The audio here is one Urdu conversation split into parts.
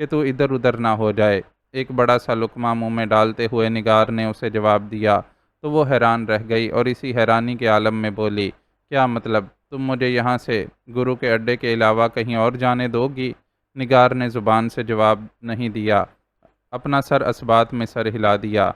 کہ تو ادھر ادھر نہ ہو جائے۔ ایک بڑا سا لقمہ منہ میں ڈالتے ہوئے نگار نے اسے جواب دیا تو وہ حیران رہ گئی اور اسی حیرانی کے عالم میں بولی، کیا مطلب؟ تم مجھے یہاں سے گرو کے اڈے کے علاوہ کہیں اور جانے دو گی؟ نگار نے زبان سے جواب نہیں دیا، اپنا سر اسبات میں سر ہلا دیا۔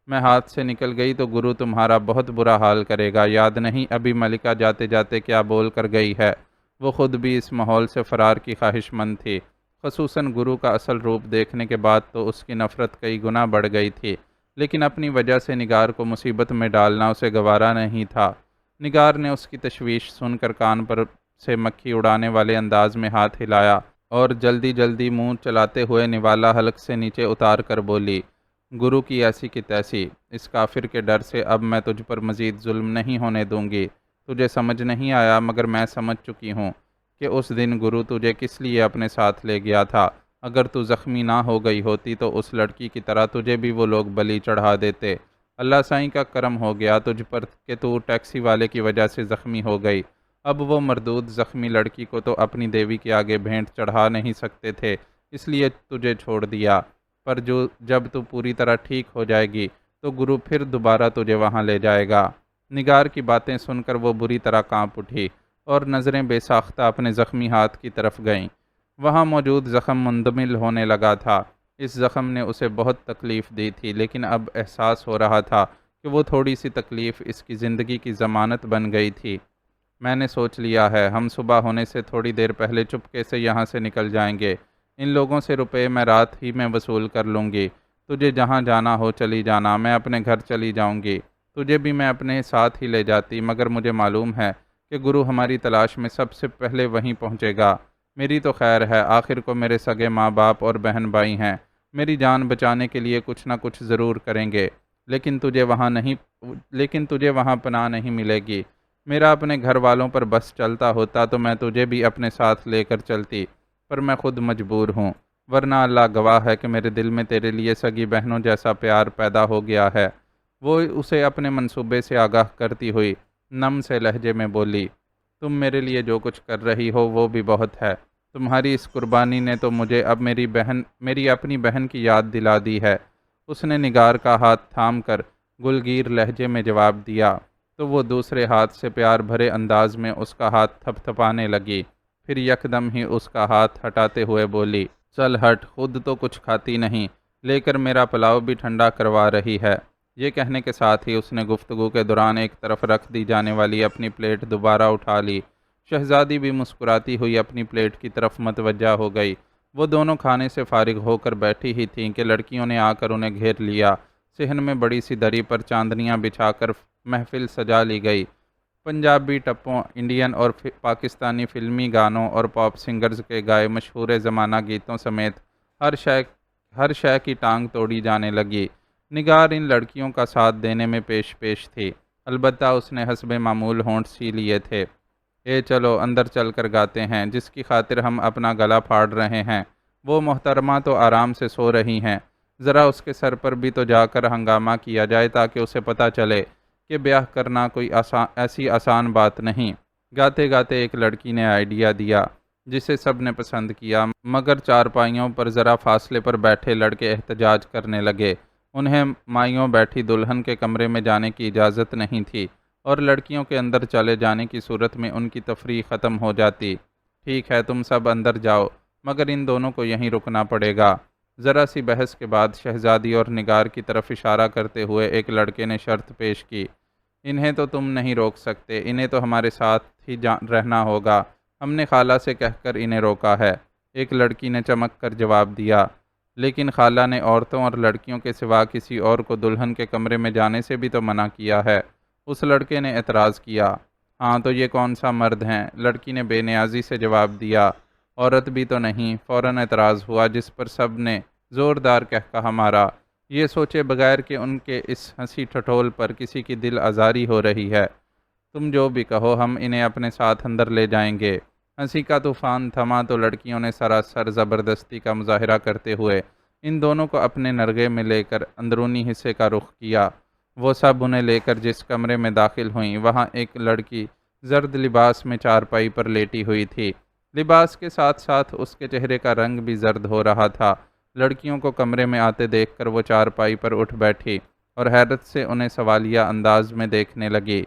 میں ہاتھ سے نکل گئی تو گرو تمہارا بہت برا حال کرے گا۔ یاد نہیں ابھی ملکہ جاتے جاتے کیا بول کر گئی ہے؟ وہ خود بھی اس ماحول سے فرار کی خواہش مند تھی، خصوصاً گرو کا اصل روپ دیکھنے کے بعد تو اس کی نفرت کئی گنا بڑھ گئی تھی، لیکن اپنی وجہ سے نگار کو مصیبت میں ڈالنا اسے گوارا نہیں تھا۔ نگار نے اس کی تشویش سن کر کان پر سے مکھی اڑانے والے انداز میں ہاتھ ہلایا اور جلدی جلدی منہ چلاتے ہوئے نوالا حلق سے نیچے اتار کر بولی، گرو کی ایسی کی تیسی، اس کافر کے ڈر سے اب میں تجھ پر مزید ظلم نہیں ہونے دوں گی۔ تجھے سمجھ نہیں آیا مگر میں سمجھ چکی ہوں کہ اس دن گرو تجھے کس لیے اپنے ساتھ لے گیا تھا۔ اگر تو زخمی نہ ہو گئی ہوتی تو اس لڑکی کی طرح تجھے بھی وہ لوگ بلی چڑھا دیتے۔ اللہ سائیں کا کرم ہو گیا تجھ پر کہ تو ٹیکسی والے کی وجہ سے زخمی ہو گئی۔ اب وہ مردود زخمی لڑکی کو تو اپنی دیوی کے آگے بھینٹ چڑھا نہیں سکتے تھے، اس لیے تجھے چھوڑ دیا، پر جب تو پوری طرح ٹھیک ہو جائے گی تو گرو پھر دوبارہ تجھے وہاں لے جائے گا۔ نگار کی باتیں سن کر وہ بری طرح کانپ اٹھی اور نظریں بے ساختہ اپنے زخمی ہاتھ کی طرف گئیں۔ وہاں موجود زخم مندمل ہونے لگا تھا۔ اس زخم نے اسے بہت تکلیف دی تھی، لیکن اب احساس ہو رہا تھا کہ وہ تھوڑی سی تکلیف اس کی زندگی کی ضمانت بن گئی تھی۔ میں نے سوچ لیا ہے، ہم صبح ہونے سے تھوڑی دیر پہلے چپکے سے یہاں سے نکل جائیں گے۔ ان لوگوں سے روپے میں رات ہی میں وصول کر لوں گی۔ تجھے جہاں جانا ہو چلی جانا، میں اپنے گھر چلی جاؤں گی۔ تجھے بھی میں اپنے ساتھ ہی لے جاتی، مگر مجھے معلوم ہے کہ گرو ہماری تلاش میں سب سے پہلے وہیں پہنچے گا۔ میری تو خیر ہے، آخر کو میرے سگے ماں باپ اور بہن بھائی ہیں، میری جان بچانے کے لیے کچھ نہ کچھ ضرور کریں گے، لیکن تجھے وہاں پناہ نہیں ملے گی۔ میرا اپنے گھر والوں پر بس چلتا ہوتا تو میں تجھے بھی اپنے ساتھ لے کر چلتی، پر میں خود مجبور ہوں، ورنہ اللہ گواہ ہے کہ میرے دل میں تیرے لیے سگی بہنوں جیسا پیار پیدا ہو گیا ہے۔ وہ اسے اپنے منصوبے سے آگاہ کرتی ہوئی نم سے لہجے میں بولی، تم میرے لیے جو کچھ کر رہی ہو وہ بھی بہت ہے۔ تمہاری اس قربانی نے تو مجھے اب میری اپنی بہن کی یاد دلا دی ہے۔ اس نے نگار کا ہاتھ تھام کر گلگیر لہجے میں جواب دیا تو وہ دوسرے ہاتھ سے پیار بھرے انداز میں اس کا ہاتھ تھپ تھپانے لگی، پھر یکدم ہی اس کا ہاتھ ہٹاتے ہوئے بولی، چل ہٹ، خود تو کچھ کھاتی نہیں، لے کر میرا پلاؤ بھی ٹھنڈا کروا رہی ہے۔ یہ کہنے کے ساتھ ہی اس نے گفتگو کے دوران ایک طرف رکھ دی جانے والی اپنی پلیٹ دوبارہ اٹھا لی۔ شہزادی بھی مسکراتی ہوئی اپنی پلیٹ کی طرف متوجہ ہو گئی۔ وہ دونوں کھانے سے فارغ ہو کر بیٹھی ہی تھیں کہ لڑکیوں نے آ کر انہیں گھیر لیا۔ صحن میں بڑی سی دری پر چاندنیاں بچھا کر محفل سجا لی گئی۔ پنجابی ٹپوں، انڈین اور پاکستانی فلمی گانوں اور پاپ سنگرز کے گائے مشہور زمانہ گیتوں سمیت ہر شے کی ٹانگ توڑی جانے لگی۔ نگار ان لڑکیوں کا ساتھ دینے میں پیش تھی، البتہ اس نے حسب معمول ہونٹ سی لیے تھے۔ اے چلو اندر چل کر گاتے ہیں، جس کی خاطر ہم اپنا گلا پھاڑ رہے ہیں، وہ محترمہ تو آرام سے سو رہی ہیں، ذرا اس کے سر پر بھی تو جا کر ہنگامہ کیا جائے تاکہ اسے پتہ چلے کہ بیاہ کرنا کوئی ایسی آسان بات نہیں۔ گاتے گاتے ایک لڑکی نے آئیڈیا دیا جسے سب نے پسند کیا، مگر چارپائیوں پر ذرا فاصلے پر بیٹھے لڑکے احتجاج کرنے لگے۔ انہیں مائیوں بیٹھی دلہن کے کمرے میں جانے کی اجازت نہیں تھی اور لڑکیوں کے اندر چلے جانے کی صورت میں ان کی تفریح ختم ہو جاتی۔ ٹھیک ہے، تم سب اندر جاؤ، مگر ان دونوں کو یہیں رکنا پڑے گا۔ ذرا سی بحث کے بعد شہزادی اور نگار کی طرف اشارہ کرتے ہوئے ایک لڑکے نے شرط پیش کی، انہیں تو تم نہیں روک سکتے، انہیں تو ہمارے ساتھ ہی رہنا ہوگا، ہم نے خالہ سے کہہ کر انہیں روکا ہے۔ ایک لڑکی نے چمک کر جواب دیا، لیکن خالہ نے عورتوں اور لڑکیوں کے سوا کسی اور کو دلہن کے کمرے میں جانے سے بھی تو منع کیا ہے۔ اس لڑکے نے اعتراض کیا، ہاں تو یہ کون سا مرد ہیں؟ لڑکی نے بے نیازی سے جواب دیا، عورت بھی تو نہیں۔ فوراً اعتراض ہوا، جس پر سب نے زوردار کہا مارا، یہ سوچے بغیر کہ ان کے اس ہنسی ٹھٹول پر کسی کی دل آزاری ہو رہی ہے۔ تم جو بھی کہو، ہم انہیں اپنے ساتھ اندر لے جائیں گے۔ ہنسی کا طوفان تھما تو لڑکیوں نے سراسر زبردستی کا مظاہرہ کرتے ہوئے ان دونوں کو اپنے نرغے میں لے کر اندرونی حصے کا رخ کیا۔ وہ سب انہیں لے کر جس کمرے میں داخل ہوئیں، وہاں ایک لڑکی زرد لباس میں چارپائی پر لیٹی ہوئی تھی۔ لباس کے ساتھ ساتھ اس کے چہرے کا رنگ بھی زرد ہو رہا تھا۔ لڑکیوں کو کمرے میں آتے دیکھ کر وہ چارپائی پر اٹھ بیٹھی اور حیرت سے انہیں سوالیہ انداز میں دیکھنے لگی۔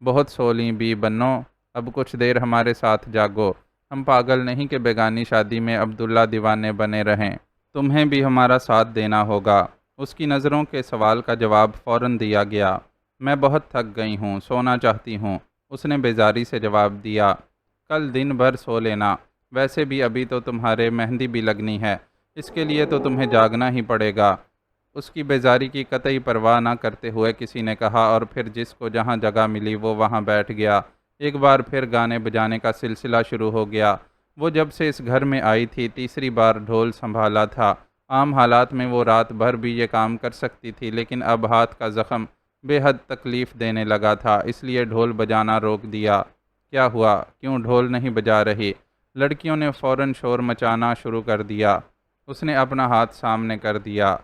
بہت سولیں بی بنو، اب کچھ دیر ہمارے ساتھ جاگو۔ ہم پاگل نہیں کہ بیگانی شادی میں عبداللہ دیوانے بنے رہیں۔ تمہیں بھی ہمارا ساتھ دینا ہوگا۔ اس کی نظروں کے سوال کا جواب فوراً دیا گیا۔ میں بہت تھک گئی ہوں، سونا چاہتی ہوں، اس نے بیزاری سے جواب دیا۔ کل دن بھر سو لینا، ویسے بھی ابھی تو تمہارے مہندی بھی لگنی ہے، اس کے لیے تو تمہیں جاگنا ہی پڑے گا۔ اس کی بیزاری کی قطعی پرواہ نہ کرتے ہوئے کسی نے کہا، اور پھر جس کو جہاں جگہ ملی وہ وہاں بیٹھ گیا۔ ایک بار پھر گانے بجانے کا سلسلہ شروع ہو گیا۔ وہ جب سے اس گھر میں آئی تھی تیسری بار ڈھول سنبھالا تھا۔ عام حالات میں وہ رات بھر بھی یہ کام کر سکتی تھی، لیکن اب ہاتھ کا زخم بے حد تکلیف دینے لگا تھا، اس لیے ڈھول بجانا روک دیا۔ کیا ہوا؟ کیوں ڈھول نہیں بجا رہی؟ لڑکیوں نے فوراً شور مچانا شروع کر دیا۔ اس نے اپنا ہاتھ سامنے کر دیا۔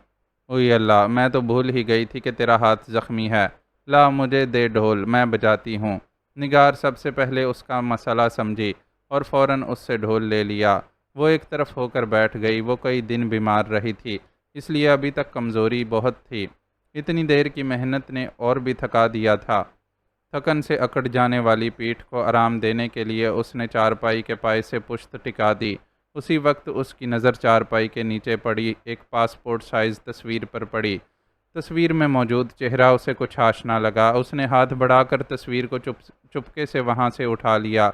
اوئی اللہ، میں تو بھول ہی گئی تھی کہ تیرا ہاتھ زخمی ہے۔ لا مجھے دے ڈھول، میں بجاتی ہوں۔ نگار سب سے پہلے اس کا مسئلہ سمجھی اور فوراً اس سے ڈھول لے لیا۔ وہ ایک طرف ہو کر بیٹھ گئی۔ وہ کئی دن بیمار رہی تھی، اس لیے ابھی تک کمزوری بہت تھی۔ اتنی دیر کی محنت نے اور بھی تھکا دیا تھا۔ تھکن سے اکڑ جانے والی پیٹھ کو آرام دینے کے لیے اس نے چارپائی کے پائے سے پشت ٹکا دی۔ اسی وقت اس کی نظر چارپائی کے نیچے پڑی ایک پاسپورٹ سائز تصویر پر پڑی۔ تصویر میں موجود چہرہ اسے کچھ آشنا لگا۔ اس نے ہاتھ بڑھا کر تصویر کو چپکے سے وہاں سے اٹھا لیا۔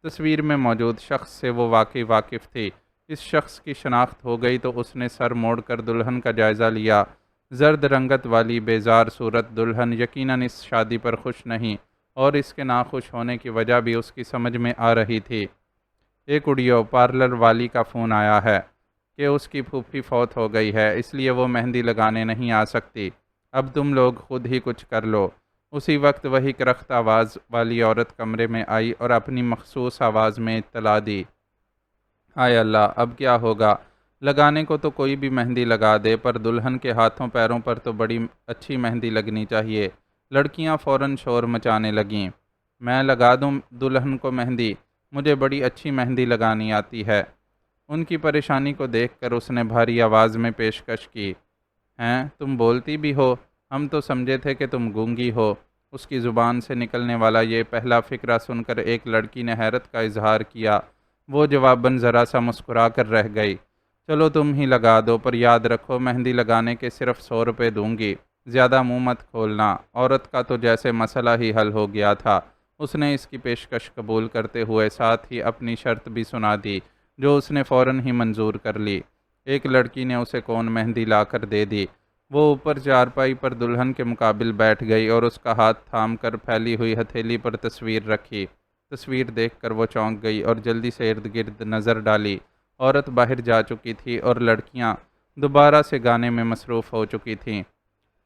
تصویر میں موجود شخص سے وہ واقعی واقف تھی۔ اس شخص کی شناخت ہو گئی تو اس نے سر موڑ کر دلہن کا جائزہ لیا۔ زرد رنگت والی بیزار صورت دلہن یقیناً اس شادی پر خوش نہیں، اور اس کے ناخوش ہونے کی وجہ بھی اس کی سمجھ میں آ رہی تھی۔ ایک اڑیو پارلر والی کا فون آیا ہے کہ اس کی پھوپھی فوت ہو گئی ہے، اس لیے وہ مہندی لگانے نہیں آ سکتی۔ اب تم لوگ خود ہی کچھ کر لو۔ اسی وقت وہی کرخت آواز والی عورت کمرے میں آئی اور اپنی مخصوص آواز میں اطلاع دی۔ ہائے اللہ، اب کیا ہوگا؟ لگانے کو تو کوئی بھی مہندی لگا دے، پر دلہن کے ہاتھوں پیروں پر تو بڑی اچھی مہندی لگنی چاہیے۔ لڑکیاں فوراً شور مچانے لگیں۔ میں لگا دوں دلہن کو مہندی، مجھے بڑی اچھی مہندی لگانی آتی ہے۔ ان کی پریشانی کو دیکھ کر اس نے بھاری آواز میں پیشکش کی۔ ہیں، تم بولتی بھی ہو؟ ہم تو سمجھے تھے کہ تم گونگی ہو۔ اس کی زبان سے نکلنے والا یہ پہلا فقرہ سن کر ایک لڑکی نے حیرت کا اظہار کیا۔ وہ جواباً ذرا سا مسکرا کر رہ گئی۔ چلو تم ہی لگا دو، پر یاد رکھو مہندی لگانے کے صرف 100 روپے دوں گی، زیادہ منہ مت کھولنا۔ عورت کا تو جیسے مسئلہ ہی حل ہو گیا تھا۔ اس نے اس کی پیشکش قبول کرتے ہوئے ساتھ ہی اپنی شرط بھی سنا دی، جو اس نے فوراً ہی منظور کر لی۔ ایک لڑکی نے اسے کون مہندی لا کر دے دی۔ وہ اوپر چارپائی پر دلہن کے مقابل بیٹھ گئی اور اس کا ہاتھ تھام کر پھیلی ہوئی ہتھیلی پر تصویر رکھی۔ تصویر دیکھ کر وہ چونک گئی اور جلدی سے ارد گرد نظر ڈالی۔ عورت باہر جا چکی تھی اور لڑکیاں دوبارہ سے گانے میں مصروف ہو چکی تھیں۔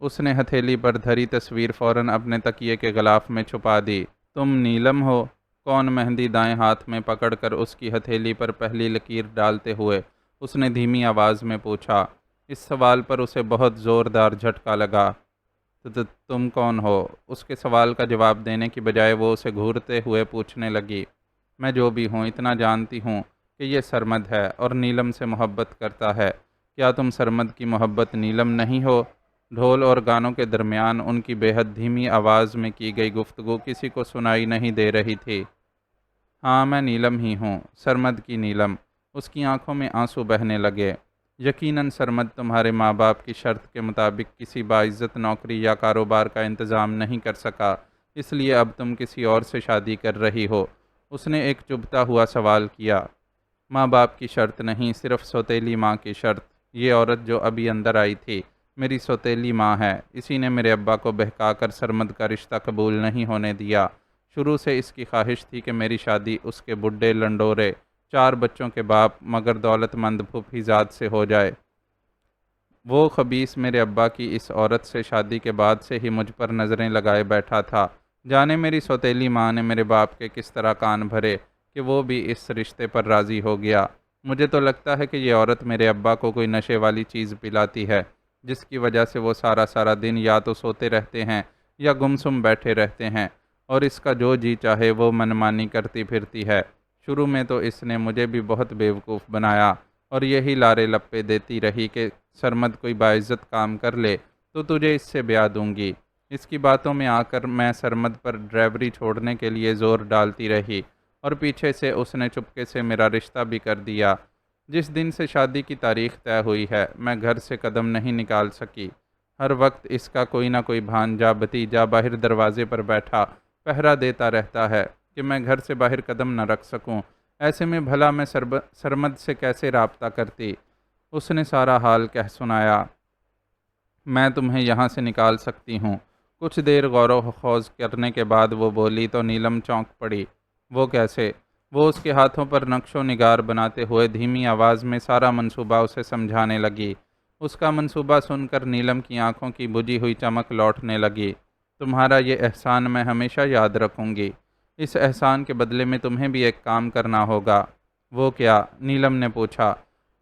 اس نے ہتھیلی پر دھری تصویر فوراً اپنے تکیے کے غلاف میں چھپا دی۔ تم نیلم ہو؟ کون مہندی دائیں ہاتھ میں پکڑ کر اس کی ہتھیلی پر پہلی لکیر ڈالتے ہوئے اس نے دھیمی آواز میں پوچھا۔ اس سوال پر اسے بہت زوردار جھٹکا لگا۔ تم کون ہو؟ اس کے سوال کا جواب دینے کی بجائے وہ اسے گھورتے ہوئے پوچھنے لگی۔ میں جو بھی ہوں، اتنا جانتی ہوں کہ یہ سرمد ہے اور نیلم سے محبت کرتا ہے۔ کیا تم سرمد کی محبت نیلم نہیں ہو؟ ڈھول اور گانوں کے درمیان ان کی بے حد دھیمی آواز میں کی گئی گفتگو کسی کو سنائی نہیں دے رہی تھی۔ ہاں، میں نیلم ہی ہوں، سرمد کی نیلم۔ اس کی آنکھوں میں آنسو بہنے لگے۔ یقیناً سرمد تمہارے ماں باپ کی شرط کے مطابق کسی باعزت نوکری یا کاروبار کا انتظام نہیں کر سکا، اس لیے اب تم کسی اور سے شادی کر رہی ہو۔ اس نے ایک چبھتا ہوا سوال کیا۔ ماں باپ کی شرط نہیں، صرف سوتیلی ماں کی شرط۔ یہ عورت جو ابھی اندر آئی تھی میری سوتیلی ماں ہے۔ اسی نے میرے ابا کو بہکا کر سرمد کا رشتہ قبول نہیں ہونے دیا۔ شروع سے اس کی خواہش تھی کہ میری شادی اس کے بڈھے لنڈورے 4 بچوں کے باپ مگر دولت مند پھوپھی زاد سے ہو جائے۔ وہ خبیث میرے ابا کی اس عورت سے شادی کے بعد سے ہی مجھ پر نظریں لگائے بیٹھا تھا۔ جانے میری سوتیلی ماں نے میرے باپ کے کس طرح کان بھرے کہ وہ بھی اس رشتے پر راضی ہو گیا۔ مجھے تو لگتا ہے کہ یہ عورت میرے ابا کو کوئی نشے والی چیز پلاتی ہے، جس کی وجہ سے وہ سارا دن یا تو سوتے رہتے ہیں یا گمسم بیٹھے رہتے ہیں، اور اس کا جو جی چاہے وہ منمانی کرتی پھرتی ہے۔ شروع میں تو اس نے مجھے بھی بہت بیوقوف بنایا اور یہی لارے لپے دیتی رہی کہ سرمد کوئی باعزت کام کر لے تو تجھے اس سے بیاہ دوں گی۔ اس کی باتوں میں آ کر میں سرمد پر ڈرائیوری چھوڑنے کے لیے زور ڈالتی رہی اور پیچھے سے اس نے چپکے سے میرا رشتہ بھی کر دیا۔ جس دن سے شادی کی تاریخ طے ہوئی ہے میں گھر سے قدم نہیں نکال سکی۔ ہر وقت اس کا کوئی نہ کوئی بھانجا بھتیجا باہر دروازے پر بیٹھا پہرا دیتا رہتا ہے کہ میں گھر سے باہر قدم نہ رکھ سکوں۔ ایسے میں بھلا میں سرمد سے کیسے رابطہ کرتی؟ اس نے سارا حال کہہ سنایا۔ میں تمہیں یہاں سے نکال سکتی ہوں۔ کچھ دیر غور و خوض کرنے کے بعد وہ بولی تو نیلم چونک پڑی۔ وہ کیسے؟ وہ اس کے ہاتھوں پر نقش و نگار بناتے ہوئے دھیمی آواز میں سارا منصوبہ اسے سمجھانے لگی۔ اس کا منصوبہ سن کر نیلم کی آنکھوں کی بجھی ہوئی چمک لوٹنے لگی۔ تمہارا یہ احسان میں ہمیشہ یاد رکھوں گی۔ اس احسان کے بدلے میں تمہیں بھی ایک کام کرنا ہوگا۔ وہ کیا؟ نیلم نے پوچھا۔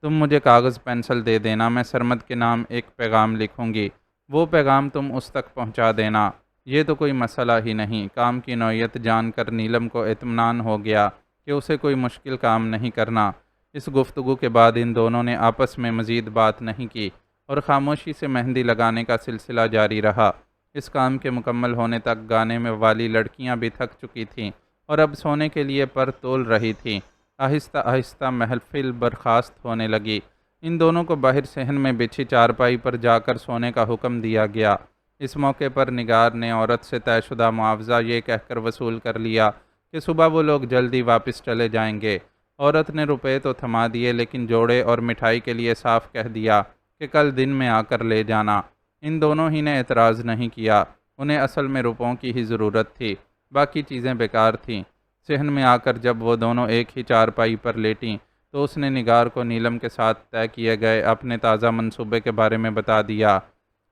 تم مجھے کاغذ پینسل دے دینا، میں سرمد کے نام ایک پیغام لکھوں گی۔ وہ پیغام تم اس تک پہنچا دینا۔ یہ تو کوئی مسئلہ ہی نہیں۔ کام کی نوعیت جان کر نیلم کو اطمینان ہو گیا کہ اسے کوئی مشکل کام نہیں کرنا۔ اس گفتگو کے بعد ان دونوں نے آپس میں مزید بات نہیں کی اور خاموشی سے مہندی لگانے کا سلسلہ جاری رہا۔ اس کام کے مکمل ہونے تک گانے میں والی لڑکیاں بھی تھک چکی تھیں اور اب سونے کے لیے پر تول رہی تھیں۔ آہستہ آہستہ محفل برخاست ہونے لگی۔ ان دونوں کو باہر صحن میں بچھی چارپائی پر جا کر سونے کا حکم دیا گیا۔ اس موقع پر نگار نے عورت سے طے شدہ معاوضہ یہ کہہ کر وصول کر لیا کہ صبح وہ لوگ جلدی واپس چلے جائیں گے۔ عورت نے روپے تو تھما دیے لیکن جوڑے اور مٹھائی کے لیے صاف کہہ دیا کہ کل دن میں آ کر لے جانا۔ ان دونوں ہی نے اعتراض نہیں کیا۔ انہیں اصل میں روپوں کی ہی ضرورت تھی، باقی چیزیں بیکار تھیں۔ صحن میں آ کر جب وہ دونوں ایک ہی چارپائی پر لیٹیں تو اس نے نگار کو نیلم کے ساتھ طے کیے گئے اپنے تازہ منصوبے کے بارے میں بتا دیا۔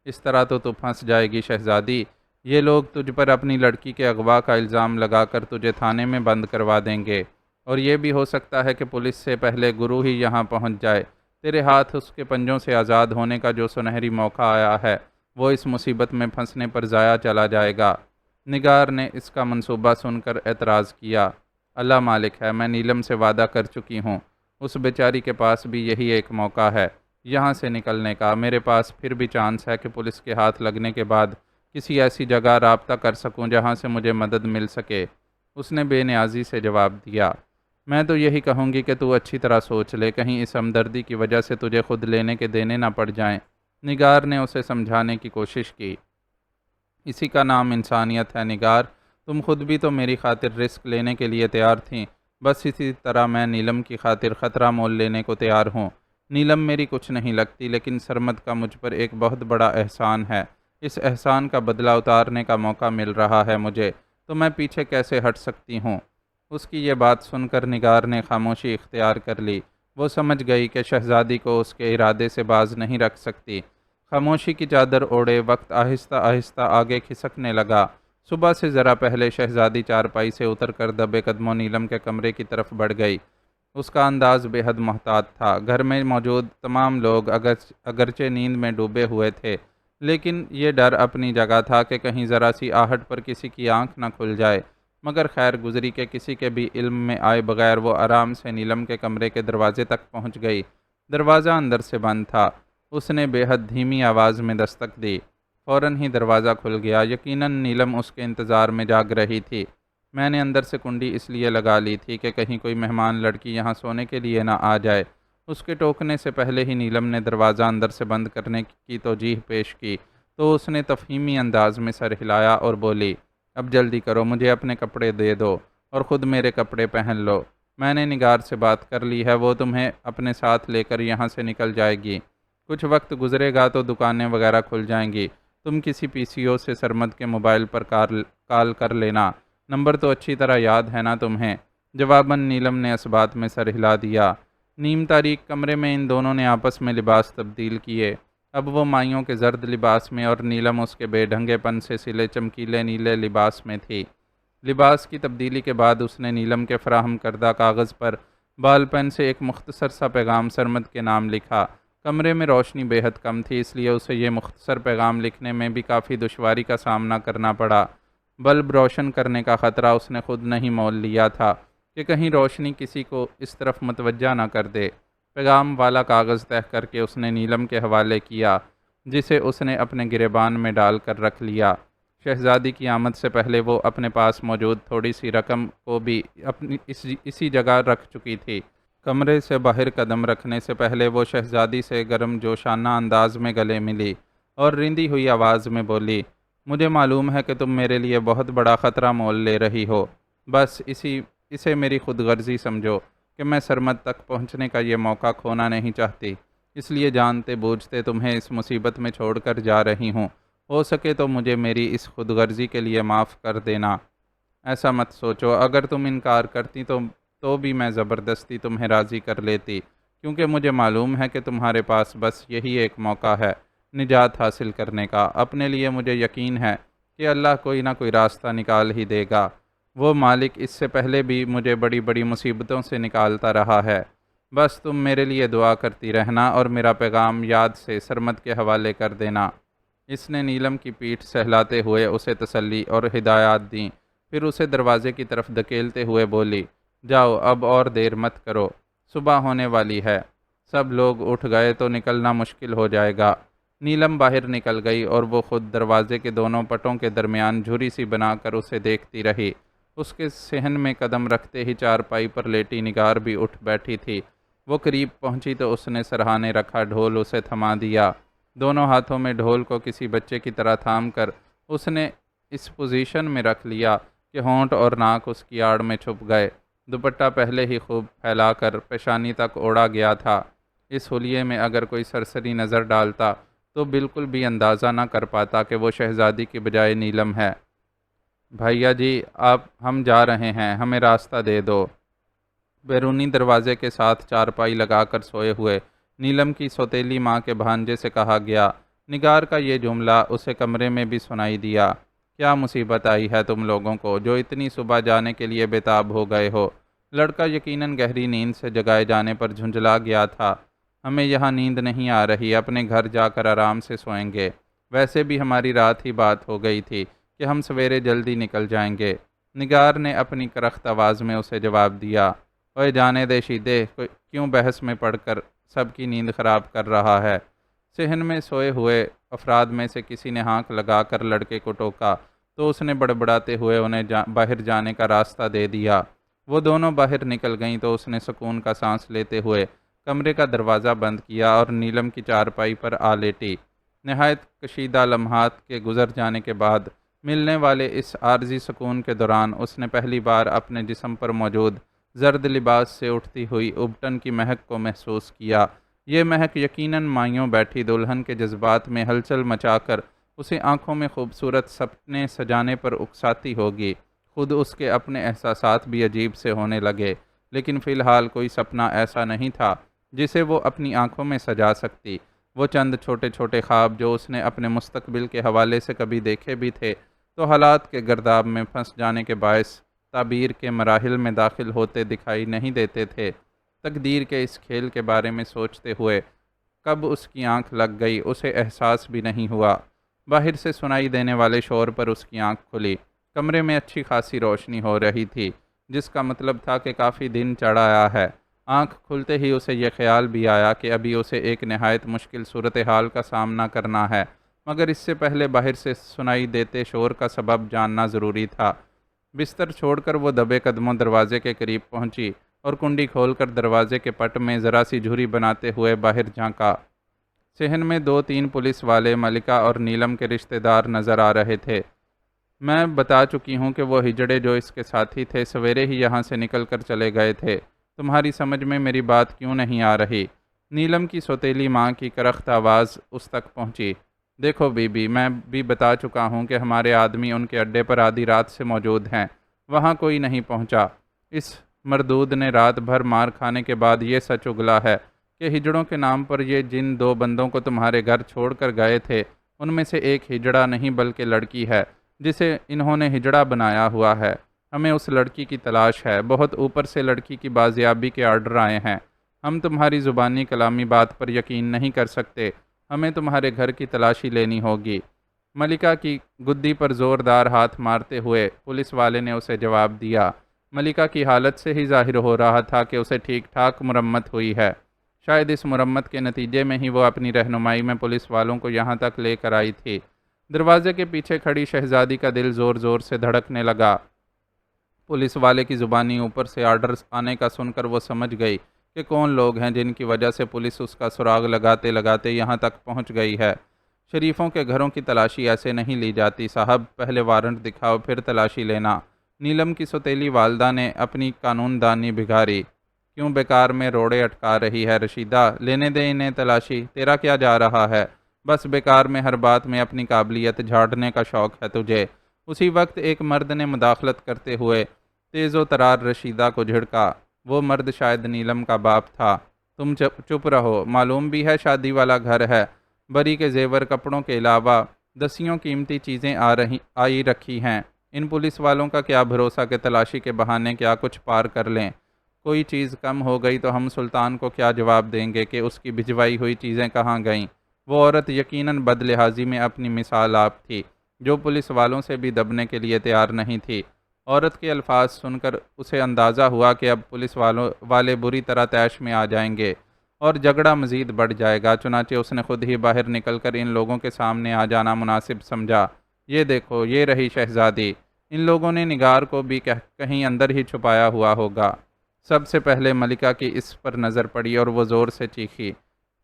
اس طرح تو پھنس جائے گی شہزادی۔ یہ لوگ تجھ پر اپنی لڑکی کے اغوا کا الزام لگا کر تجھے تھانے میں بند کروا دیں گے، اور یہ بھی ہو سکتا ہے کہ پولیس سے پہلے گرو ہی یہاں پہنچ جائے۔ تیرے ہاتھ اس کے پنجوں سے آزاد ہونے کا جو سنہری موقع آیا ہے وہ اس مصیبت میں پھنسنے پر ضائع چلا جائے گا۔ نگار نے اس کا منصوبہ سن کر اعتراض کیا۔ اللہ مالک ہے، میں نیلم سے وعدہ کر چکی ہوں۔ اس بیچاری کے پاس بھی یہی ایک موقع ہے یہاں سے نکلنے کا۔ میرے پاس پھر بھی چانس ہے کہ پولیس کے ہاتھ لگنے کے بعد کسی ایسی جگہ رابطہ کر سکوں جہاں سے مجھے مدد مل سکے۔ اس نے بے نیازی سے جواب دیا۔ میں تو یہی کہوں گی کہ تو اچھی طرح سوچ لے، کہیں اس ہمدردی کی وجہ سے تجھے خود لینے کے دینے نہ پڑ جائیں۔ نگار نے اسے سمجھانے کی کوشش کی۔ اسی کا نام انسانیت ہے نگار۔ تم خود بھی تو میری خاطر رسک لینے کے لیے تیار تھیں، بس اسی طرح میں نیلم کی خاطر خطرہ مول لینے کو تیار ہوں۔ نیلم میری کچھ نہیں لگتی، لیکن سرمد کا مجھ پر ایک بہت بڑا احسان ہے۔ اس احسان کا بدلہ اتارنے کا موقع مل رہا ہے مجھے، تو میں پیچھے کیسے ہٹ سکتی ہوں؟ اس کی یہ بات سن کر نگار نے خاموشی اختیار کر لی۔ وہ سمجھ گئی کہ شہزادی کو اس کے ارادے سے باز نہیں رکھ سکتی۔ خاموشی کی چادر اوڑھے وقت آہستہ آہستہ آگے کھسکنے لگا۔ صبح سے ذرا پہلے شہزادی چارپائی سے اتر کر دبے قدموں نیلم کے کمرے کی طرف بڑھ گئی۔ اس کا انداز بے حد محتاط تھا۔ گھر میں موجود تمام لوگ اگرچہ نیند میں ڈوبے ہوئے تھے، لیکن یہ ڈر اپنی جگہ تھا کہ کہیں ذرا سی آہٹ پر کسی کی آنکھ نہ کھل جائے۔ مگر خیر گزری کہ کسی کے بھی علم میں آئے بغیر وہ آرام سے نیلم کے کمرے کے دروازے تک پہنچ گئی۔ دروازہ اندر سے بند تھا۔ اس نے بے حد دھیمی آواز میں دستک دی۔ فوراً ہی دروازہ کھل گیا۔ یقیناً نیلم اس کے انتظار میں جاگ رہی تھی۔ میں نے اندر سے کنڈی اس لیے لگا لی تھی کہ کہیں کوئی مہمان لڑکی یہاں سونے کے لیے نہ آ جائے۔ اس کے ٹوکنے سے پہلے ہی نیلم نے دروازہ اندر سے بند کرنے کی توجیہ پیش کی تو اس نے تفہیمی انداز میں سر ہلایا اور بولی، اب جلدی کرو، مجھے اپنے کپڑے دے دو اور خود میرے کپڑے پہن لو۔ میں نے نگار سے بات کر لی ہے، وہ تمہیں اپنے ساتھ لے کر یہاں سے نکل جائے گی۔ کچھ وقت گزرے گا تو دکانیں وغیرہ کھل جائیں گی۔ تم کسی پی سی او سے سرمد کے موبائل پر کال کر لینا، نمبر تو اچھی طرح یاد ہے نا تمہیں؟ جواباً نیلم نے اس بات میں سر ہلا دیا۔ نیم تاریک کمرے میں ان دونوں نے آپس میں لباس تبدیل کیے۔ اب وہ مائیوں کے زرد لباس میں اور نیلم اس کے بے ڈھنگے پن سے سلے چمکیلے نیلے لباس میں تھی۔ لباس کی تبدیلی کے بعد اس نے نیلم کے فراہم کردہ کاغذ پر بال پین سے ایک مختصر سا پیغام سرمد کے نام لکھا۔ کمرے میں روشنی بے حد کم تھی، اس لیے اسے یہ مختصر پیغام لکھنے میں بھی کافی دشواری کا سامنا کرنا پڑا۔ بلب روشن کرنے کا خطرہ اس نے خود نہیں مول لیا تھا۔ کہ کہیں روشنی کسی کو اس طرف متوجہ نہ کر دے۔ پیغام والا کاغذ تہہ کر کے اس نے نیلم کے حوالے کیا، جسے اس نے اپنے گریبان میں ڈال کر رکھ لیا۔ شہزادی کی آمد سے پہلے وہ اپنے پاس موجود تھوڑی سی رقم کو بھی اپنی اسی جگہ رکھ چکی تھی۔ کمرے سے باہر قدم رکھنے سے پہلے وہ شہزادی سے گرم جوشانہ انداز میں گلے ملی اور رندی ہوئی آواز میں بولی، مجھے معلوم ہے کہ تم میرے لیے بہت بڑا خطرہ مول لے رہی ہو، بس اسے میری خود غرضی سمجھو کہ میں سرمد تک پہنچنے کا یہ موقع کھونا نہیں چاہتی، اس لیے جانتے بوجھتے تمہیں اس مصیبت میں چھوڑ کر جا رہی ہوں۔ ہو سکے تو مجھے میری اس خود غرضی کے لیے معاف کر دینا۔ ایسا مت سوچو، اگر تم انکار کرتی تو بھی میں زبردستی تمہیں راضی کر لیتی، کیونکہ مجھے معلوم ہے کہ تمہارے پاس بس یہی ایک موقع ہے نجات حاصل کرنے کا۔ اپنے لیے مجھے یقین ہے کہ اللہ کوئی نہ کوئی راستہ نکال ہی دے گا۔ وہ مالک اس سے پہلے بھی مجھے بڑی بڑی مصیبتوں سے نکالتا رہا ہے۔ بس تم میرے لیے دعا کرتی رہنا اور میرا پیغام یاد سے سرمد کے حوالے کر دینا۔ اس نے نیلم کی پیٹھ سہلاتے ہوئے اسے تسلی اور ہدایات دیں، پھر اسے دروازے کی طرف دھکیلتے ہوئے بولی، جاؤ اب اور دیر مت کرو، صبح ہونے والی ہے۔ سب لوگ اٹھ گئے تو نکلنا مشکل ہو جائے گا۔ نیلم باہر نکل گئی اور وہ خود دروازے کے دونوں پٹوں کے درمیان جھری سی بنا کر اسے دیکھتی رہی۔ اس کے صحن میں قدم رکھتے ہی چارپائی پر لیٹی نگار بھی اٹھ بیٹھی تھی۔ وہ قریب پہنچی تو اس نے سرہانے رکھا ڈھول اسے تھما دیا۔ دونوں ہاتھوں میں ڈھول کو کسی بچے کی طرح تھام کر اس نے اس پوزیشن میں رکھ لیا کہ ہونٹ اور ناک اس کی آڑ میں چھپ گئے۔ دوپٹہ پہلے ہی خوب پھیلا کر پیشانی تک اوڑھا گیا تھا۔ اس حلیے میں اگر کوئی سرسری نظر ڈالتا تو بالکل بھی اندازہ نہ کر پاتا کہ وہ شہزادی کی بجائے نیلم ہے۔ بھیا جی، ہم جا رہے ہیں، ہمیں راستہ دے دو۔ بیرونی دروازے کے ساتھ چارپائی لگا کر سوئے ہوئے نیلم کی سوتیلی ماں کے بھانجے سے کہا گیا۔ نگار کا یہ جملہ اسے کمرے میں بھی سنائی دیا۔ کیا مصیبت آئی ہے تم لوگوں کو جو اتنی صبح جانے کے لیے بےتاب ہو گئے ہو؟ لڑکا یقیناً گہری نیند سے جگائے جانے پر جھنجھلا گیا تھا۔ ہمیں یہاں نیند نہیں آ رہی، اپنے گھر جا کر آرام سے سوئیں گے۔ ویسے بھی ہماری رات ہی بات ہو گئی تھی کہ ہم سویرے جلدی نکل جائیں گے۔ نگار نے اپنی کرخت آواز میں اسے جواب دیا، اوئے جانے دے شیدے، کیوں بحث میں پڑھ کر سب کی نیند خراب کر رہا ہے؟ صحن میں سوئے ہوئے افراد میں سے کسی نے ہانک لگا کر لڑکے کو ٹوکا تو اس نے بڑبڑاتے ہوئے انہیں باہر جانے کا راستہ دے دیا۔ وہ دونوں باہر نکل گئیں تو اس نے سکون کا سانس لیتے ہوئے کمرے کا دروازہ بند کیا اور نیلم کی چارپائی پر آ لیٹی۔ نہایت کشیدہ لمحات کے گزر جانے کے بعد ملنے والے اس عارضی سکون کے دوران اس نے پہلی بار اپنے جسم پر موجود زرد لباس سے اٹھتی ہوئی ابٹن کی مہک کو محسوس کیا۔ یہ مہک یقیناً مائیوں بیٹھی دلہن کے جذبات میں ہلچل مچا کر اسے آنکھوں میں خوبصورت سپنے سجانے پر اکساتی ہوگی۔ خود اس کے اپنے احساسات بھی عجیب سے ہونے لگے، لیکن فی الحال کوئی سپنا ایسا نہیں تھا جسے وہ اپنی آنکھوں میں سجا سکتی۔ وہ چند چھوٹے چھوٹے خواب جو اس نے اپنے مستقبل کے حوالے سے کبھی دیکھے بھی تھے تو حالات کے گرداب میں پھنس جانے کے باعث تعبیر کے مراحل میں داخل ہوتے دکھائی نہیں دیتے تھے۔ تقدیر کے اس کھیل کے بارے میں سوچتے ہوئے کب اس کی آنکھ لگ گئی اسے احساس بھی نہیں ہوا۔ باہر سے سنائی دینے والے شور پر اس کی آنکھ کھلی۔ کمرے میں اچھی خاصی روشنی ہو رہی تھی، جس کا مطلب تھا کہ کافی دن چڑھ آیا ہے۔ آنکھ کھلتے ہی اسے یہ خیال بھی آیا کہ ابھی اسے ایک نہایت مشکل صورتحال کا سامنا کرنا ہے، مگر اس سے پہلے باہر سے سنائی دیتے شور کا سبب جاننا ضروری تھا۔ بستر چھوڑ کر وہ دبے قدموں دروازے کے قریب پہنچی اور کنڈی کھول کر دروازے کے پٹ میں ذرا سی جھری بناتے ہوئے باہر جھانکا۔ صحن میں 2-3 پولیس والے ملکہ اور نیلم کے رشتہ دار نظر آ رہے تھے۔ میں بتا چکی ہوں کہ وہ ہجڑے جو اس کے ساتھی تھے سویرے ہی یہاں سے نکل کر چلے گئے تھے۔ تمہاری سمجھ میں میری بات کیوں نہیں آ رہی؟ نیلم کی سوتیلی ماں کی کرخت آواز اس تک پہنچی۔ دیکھو بی بی، میں بھی بتا چکا ہوں کہ ہمارے آدمی ان کے اڈے پر آدھی رات سے موجود ہیں، وہاں کوئی نہیں پہنچا۔ اس مردود نے رات بھر مار کھانے کے بعد یہ سچ اگلا ہے کہ ہجڑوں کے نام پر یہ جن 2 بندوں کو تمہارے گھر چھوڑ کر گئے تھے ان میں سے ایک ہجڑا نہیں بلکہ لڑکی ہے جسے انہوں نے ہجڑا بنایا ہوا ہے۔ ہمیں اس لڑکی کی تلاش ہے، بہت اوپر سے لڑکی کی بازیابی کے آرڈر آئے ہیں۔ ہم تمہاری زبانی کلامی بات پر یقین نہیں کر سکتے، ہمیں تمہارے گھر کی تلاشی لینی ہوگی۔ ملکہ کی گدی پر زوردار ہاتھ مارتے ہوئے پولیس والے نے اسے جواب دیا۔ ملکہ کی حالت سے ہی ظاہر ہو رہا تھا کہ اسے ٹھیک ٹھاک مرمت ہوئی ہے۔ شاید اس مرمت کے نتیجے میں ہی وہ اپنی رہنمائی میں پولیس والوں کو یہاں تک لے کر آئی تھی۔ دروازے کے پیچھے کھڑی شہزادی کا دل زور زور سے دھڑکنے لگا۔ پولیس والے کی زبانی اوپر سے آرڈر آنے کا سن کر وہ سمجھ گئی کہ کون لوگ ہیں جن کی وجہ سے پولیس اس کا سراغ لگاتے لگاتے یہاں تک پہنچ گئی ہے۔ شریفوں کے گھروں کی تلاشی ایسے نہیں لی جاتی صاحب، پہلے وارنٹ دکھاؤ پھر تلاشی لینا۔ نیلم کی سوتیلی والدہ نے اپنی قانون دانی بگاڑی۔ کیوں بیکار میں روڑے اٹکا رہی ہے رشیدہ؟ لینے دے انہیں تلاشی، تیرا کیا جا رہا ہے؟ بس بیکار میں ہر بات میں اپنی قابلیت جھاڑنے کا شوق ہے تجھے۔ اسی وقت ایک مرد نے مداخلت کرتے ہوئے تیز و ترار رشیدہ کو جھڑکا۔ وہ مرد شاید نیلم کا باپ تھا۔ تم چپ رہو، معلوم بھی ہے شادی والا گھر ہے۔ بری کے زیور کپڑوں کے علاوہ دسیوں قیمتی چیزیں آئی رکھی ہیں۔ ان پولیس والوں کا کیا بھروسہ کہ تلاشی کے بہانے کیا کچھ پار کر لیں۔ کوئی چیز کم ہو گئی تو ہم سلطان کو کیا جواب دیں گے کہ اس کی بھجوائی ہوئی چیزیں کہاں گئیں؟ وہ عورت یقیناً بد لحاظی میں اپنی مثال آپ تھی، جو پولیس والوں سے بھی دبنے کے لیے تیار نہیں تھی۔ عورت کے الفاظ سن کر اسے اندازہ ہوا کہ اب پولیس والے بری طرح طیش میں آ جائیں گے اور جھگڑا مزید بڑھ جائے گا، چنانچہ اس نے خود ہی باہر نکل کر ان لوگوں کے سامنے آ جانا مناسب سمجھا۔ یہ دیکھو، یہ رہی شہزادی۔ ان لوگوں نے نگار کو بھی کہیں اندر ہی چھپایا ہوا ہوگا۔ سب سے پہلے ملکہ کی اس پر نظر پڑی اور وہ زور سے چیخی،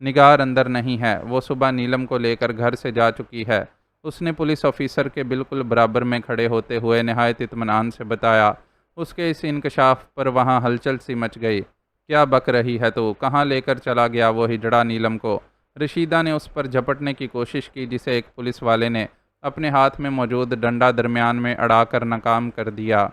نگار اندر نہیں ہے، وہ صبح نیلم کو لے کر گھر سے جا چکی ہے۔ اس نے پولیس آفیسر کے بالکل برابر میں کھڑے ہوتے ہوئے نہایت اطمینان سے بتایا۔ اس کے اس انکشاف پر وہاں ہلچل سی مچ گئی۔ کیا بک رہی ہے تو؟ کہاں لے کر چلا گیا وہ ہجڑا نیلم کو؟ رشیدہ نے اس پر جھپٹنے کی کوشش کی جسے ایک پولیس والے نے اپنے ہاتھ میں موجود ڈنڈا درمیان میں اڑا کر ناکام کر دیا۔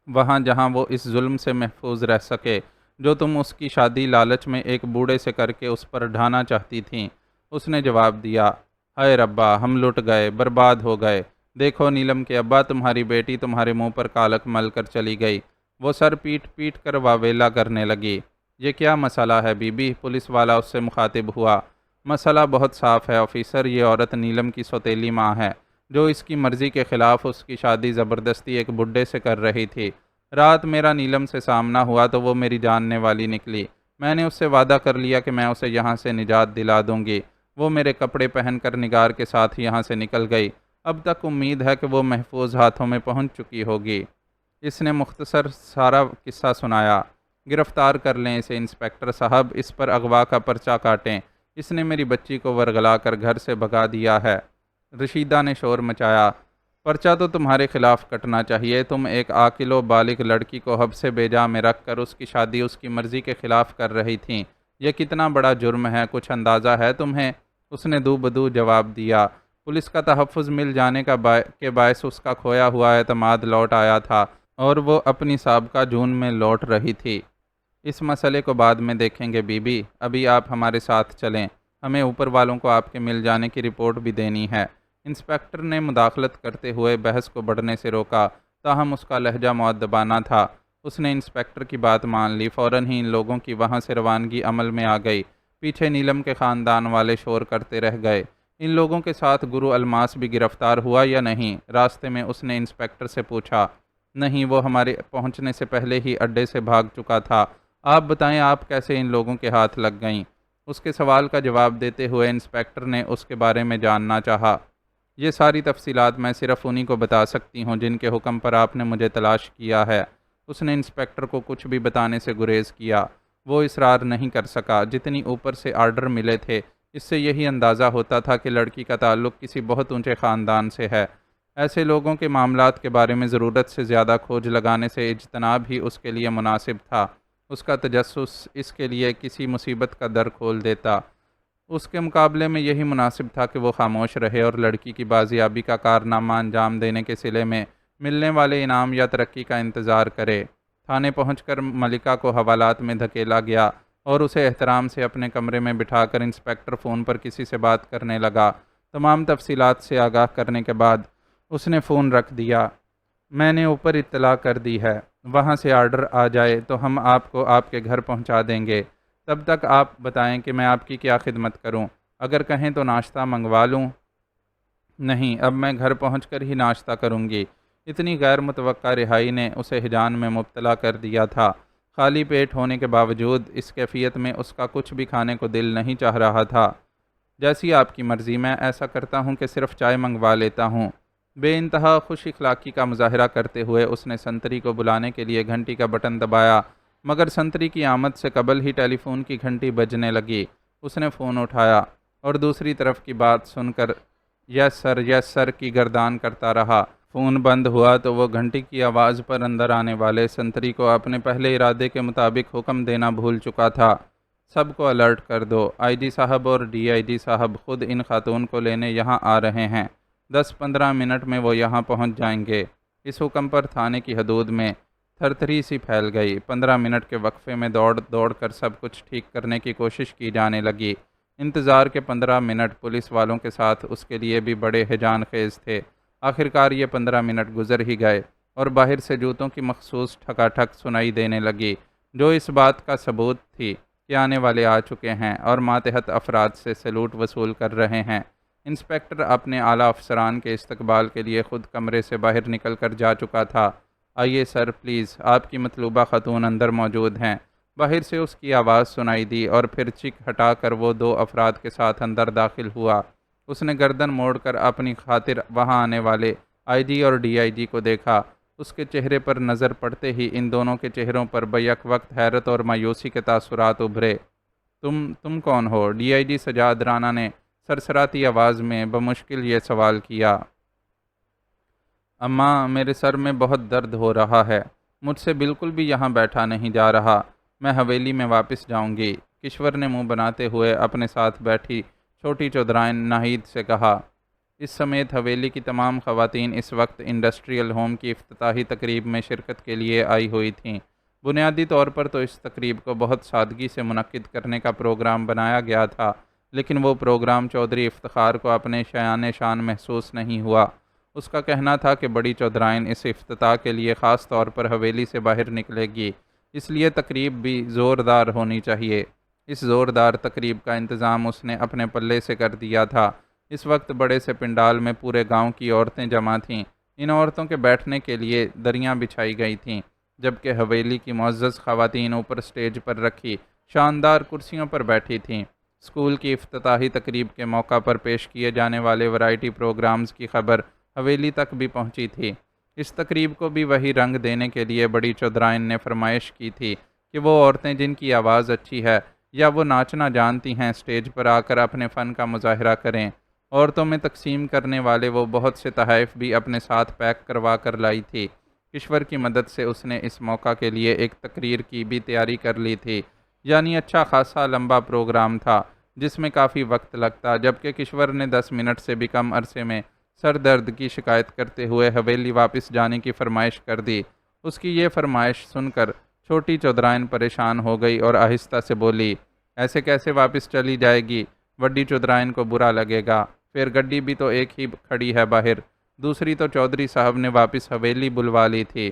وہاں جہاں وہ اس ظلم سے محفوظ رہ سکے جو تم اس کی شادی لالچ میں ایک بوڑھے سے کر کے اس پر ڈھانا چاہتی تھیں۔ اس نے جواب دیا، ہائے ربا، ہم لٹ گئے، برباد ہو گئے۔ دیکھو نیلم کے ابا، تمہاری بیٹی تمہارے منہ پر کالک مل کر چلی گئی۔ وہ سر پیٹ پیٹ کر واویلا کرنے لگی۔ یہ کیا مسئلہ ہے بی بی؟ پولیس والا اس سے مخاطب ہوا۔ مسئلہ بہت صاف ہے آفیسر، یہ عورت نیلم کی سوتیلی ماں ہے جو اس کی مرضی کے خلاف اس کی شادی زبردستی ایک بڈھے سے کر رہی تھی۔ رات میرا نیلم سے سامنا ہوا تو وہ میری جاننے والی نکلی۔ میں نے اس سے وعدہ کر لیا کہ میں اسے یہاں سے نجات دلا دوں گی۔ وہ میرے کپڑے پہن کر نگار کے ساتھ یہاں سے نکل گئی۔ اب تک امید ہے کہ وہ محفوظ ہاتھوں میں پہنچ چکی ہوگی۔ اس نے مختصر سارا قصہ سنایا۔ گرفتار کر لیں اسے انسپکٹر صاحب، اس پر اغوا کا پرچہ کاٹیں۔ اس نے میری بچی کو ورغلا کر گھر سے بھگا دیا ہے۔ رشیدہ نے شور مچایا، پرچہ تو تمہارے خلاف کٹنا چاہیے۔ تم ایک عاقل و بالغ لڑکی کو حبس بیجا میں رکھ کر اس کی شادی اس کی مرضی کے خلاف کر رہی تھیں۔ یہ کتنا بڑا جرم ہے، کچھ اندازہ ہے تمہیں؟ اس نے دو بدو جواب دیا۔ پولیس کا تحفظ مل جانے کے باعث اس کا کھویا ہوا اعتماد لوٹ آیا تھا اور وہ اپنی سابقہ جون میں لوٹ رہی تھی۔ اس مسئلے کو بعد میں دیکھیں گے بی بی، ابھی آپ ہمارے ساتھ چلیں، ہمیں اوپر والوں کو آپ کے مل جانے کی رپورٹ بھی دینی ہے۔ انسپکٹر نے مداخلت کرتے ہوئے بحث کو بڑھنے سے روکا، تاہم اس کا لہجہ مؤدبانہ تھا۔ اس نے انسپکٹر کی بات مان لی۔ فوراً ہی ان لوگوں کی وہاں سے روانگی عمل میں آ گئی۔ پیچھے نیلم کے خاندان والے شور کرتے رہ گئے، ان لوگوں کے ساتھ گرو الماس بھی گرفتار ہوا یا نہیں؟ راستے میں اس نے انسپکٹر سے پوچھا۔ نہیں، وہ ہمارے پہنچنے سے پہلے ہی اڈے سے بھاگ چکا تھا۔ آپ بتائیں، آپ کیسے ان لوگوں کے ہاتھ لگ گئیں؟ اس کے سوال کا جواب دیتے ہوئے انسپکٹر نے اس کے بارے میں جاننا چاہا۔ یہ ساری تفصیلات میں صرف انہی کو بتا سکتی ہوں جن کے حکم پر آپ نے مجھے تلاش کیا ہے۔ اس نے انسپکٹر کو کچھ بھی بتانے سے گریز کیا۔ وہ اصرار نہیں کر سکا۔ جتنی اوپر سے آرڈر ملے تھے اس سے یہی اندازہ ہوتا تھا کہ لڑکی کا تعلق کسی بہت اونچے خاندان سے ہے۔ ایسے لوگوں کے معاملات کے بارے میں ضرورت سے زیادہ کھوج لگانے سے اجتناب ہی اس کے لیے مناسب تھا۔ اس کا تجسس اس کے لیے کسی مصیبت کا در کھول دیتا۔ اس کے مقابلے میں یہی مناسب تھا کہ وہ خاموش رہے اور لڑکی کی بازیابی کا کارنامہ انجام دینے کے صلے میں ملنے والے انعام یا ترقی کا انتظار کرے۔ تھانے پہنچ کر ملکہ کو حوالات میں دھکیلا گیا اور اسے احترام سے اپنے کمرے میں بٹھا کر انسپکٹر فون پر کسی سے بات کرنے لگا۔ تمام تفصیلات سے آگاہ کرنے کے بعد اس نے فون رکھ دیا۔ میں نے اوپر اطلاع کر دی ہے، وہاں سے آرڈر آ جائے تو ہم آپ کو آپ کے گھر پہنچا دیں گے۔ تب تک آپ بتائیں کہ میں آپ کی کیا خدمت کروں؟ اگر کہیں تو ناشتہ منگوا لوں؟ نہیں، اب میں گھر پہنچ کر ہی ناشتہ کروں گی۔ اتنی غیر متوقع رہائی نے اسے ہیجان میں مبتلا کر دیا تھا۔ خالی پیٹ ہونے کے باوجود اس کیفیت میں اس کا کچھ بھی کھانے کو دل نہیں چاہ رہا تھا۔ جیسی آپ کی مرضی، میں ایسا کرتا ہوں کہ صرف چائے منگوا لیتا ہوں۔ بے انتہا خوش اخلاقی کا مظاہرہ کرتے ہوئے اس نے سنتری کو بلانے کے لیے گھنٹی کا بٹن دبایا، مگر سنتری کی آمد سے قبل ہی ٹیلی فون کی گھنٹی بجنے لگی۔ اس نے فون اٹھایا اور دوسری طرف کی بات سن کر یس سر کی گردان کرتا رہا۔ فون بند ہوا تو وہ گھنٹی کی آواز پر اندر آنے والے سنتری کو اپنے پہلے ارادے کے مطابق حکم دینا بھول چکا تھا۔ سب کو الرٹ کر دو، آئی جی صاحب اور ڈی آئی جی صاحب خود ان خاتون کو لینے یہاں آ رہے ہیں۔ 10-15 منٹ میں وہ یہاں پہنچ جائیں گے۔ اس حکم پر تھانے کی حدود میں تھر تھری سی پھیل گئی۔ 15 منٹ کے وقفے میں دوڑ کر سب کچھ ٹھیک کرنے کی کوشش کی جانے لگی۔ انتظار کے 15 منٹ پولیس والوں کے ساتھ اس کے لیے بھی بڑے ہیجان خیز تھے۔ آخرکار یہ 15 منٹ گزر ہی گئے اور باہر سے جوتوں کی مخصوص ٹھکا ٹھک سنائی دینے لگی، جو اس بات کا ثبوت تھی کہ آنے والے آ چکے ہیں اور ماتحت افراد سے سیلوٹ وصول کر رہے ہیں۔ انسپکٹر اپنے اعلیٰ افسران کے استقبال کے لیے خود کمرے سے باہر نکل کر جا چکا تھا۔ آئیے سر پلیز، آپ کی مطلوبہ خاتون اندر موجود ہیں۔ باہر سے اس کی آواز سنائی دی اور پھر چک ہٹا کر وہ 2 افراد کے ساتھ اندر داخل ہوا۔ اس نے گردن موڑ کر اپنی خاطر وہاں آنے والے آئی جی اور ڈی آئی جی کو دیکھا۔ اس کے چہرے پر نظر پڑتے ہی ان دونوں کے چہروں پر بیک وقت حیرت اور مایوسی کے تاثرات ابھرے۔ تم کون ہو؟ ڈی آئی جی سجاد رانا نے سرسراتی آواز میں بمشکل یہ سوال کیا۔ اماں، میرے سر میں بہت درد ہو رہا ہے، مجھ سے بالکل بھی یہاں بیٹھا نہیں جا رہا، میں حویلی میں واپس جاؤں گی، کشور نے منہ بناتے ہوئے اپنے ساتھ بیٹھی چھوٹی چودرائن ناہید سے کہا۔ اس سمیت حویلی کی تمام خواتین اس وقت انڈسٹریل ہوم کی افتتاحی تقریب میں شرکت کے لیے آئی ہوئی تھیں۔ بنیادی طور پر تو اس تقریب کو بہت سادگی سے منعقد کرنے کا پروگرام بنایا گیا تھا، لیکن وہ پروگرام چودھری افتخار کو اپنے شایان شان محسوس نہیں ہوا۔ اس کا کہنا تھا کہ بڑی چودرائن اس افتتاح کے لیے خاص طور پر حویلی سے باہر نکلے گی، اس لیے تقریب بھی زوردار ہونی چاہیے۔ اس زوردار تقریب کا انتظام اس نے اپنے پلے سے کر دیا تھا۔ اس وقت بڑے سے پنڈال میں پورے گاؤں کی عورتیں جمع تھیں۔ ان عورتوں کے بیٹھنے کے لیے دریاں بچھائی گئی تھیں، جبکہ حویلی کی معزز خواتین اوپر سٹیج پر رکھی شاندار کرسیوں پر بیٹھی تھیں۔ اسکول کی افتتاحی تقریب کے موقع پر پیش کیے جانے والے ورائٹی پروگرامز کی خبر حویلی تک بھی پہنچی تھی۔ اس تقریب کو بھی وہی رنگ دینے کے لیے بڑی چودرائن نے فرمائش کی تھی کہ وہ عورتیں جن کی آواز اچھی ہے یا وہ ناچنا جانتی ہیں سٹیج پر آ کر اپنے فن کا مظاہرہ کریں۔ عورتوں میں تقسیم کرنے والے وہ بہت سے تحائف بھی اپنے ساتھ پیک کروا کر لائی تھی۔ کشور کی مدد سے اس نے اس موقع کے لیے ایک تقریر کی بھی تیاری کر لی تھی، یعنی اچھا خاصا لمبا پروگرام تھا جس میں کافی وقت لگتا، جبکہ کشور نے 10 منٹ سے بھی کم عرصے میں سر درد کی شکایت کرتے ہوئے حویلی واپس جانے کی فرمائش کر دی۔ اس کی یہ فرمائش سن کر چھوٹی چودرائن پریشان ہو گئی اور آہستہ سے بولی، ایسے کیسے واپس چلی جائے گی؟ بڑی چودرائن کو برا لگے گا، پھر گڈی بھی تو ایک ہی کھڑی ہے باہر، دوسری تو چودھری صاحب نے واپس حویلی بلوا لی تھی۔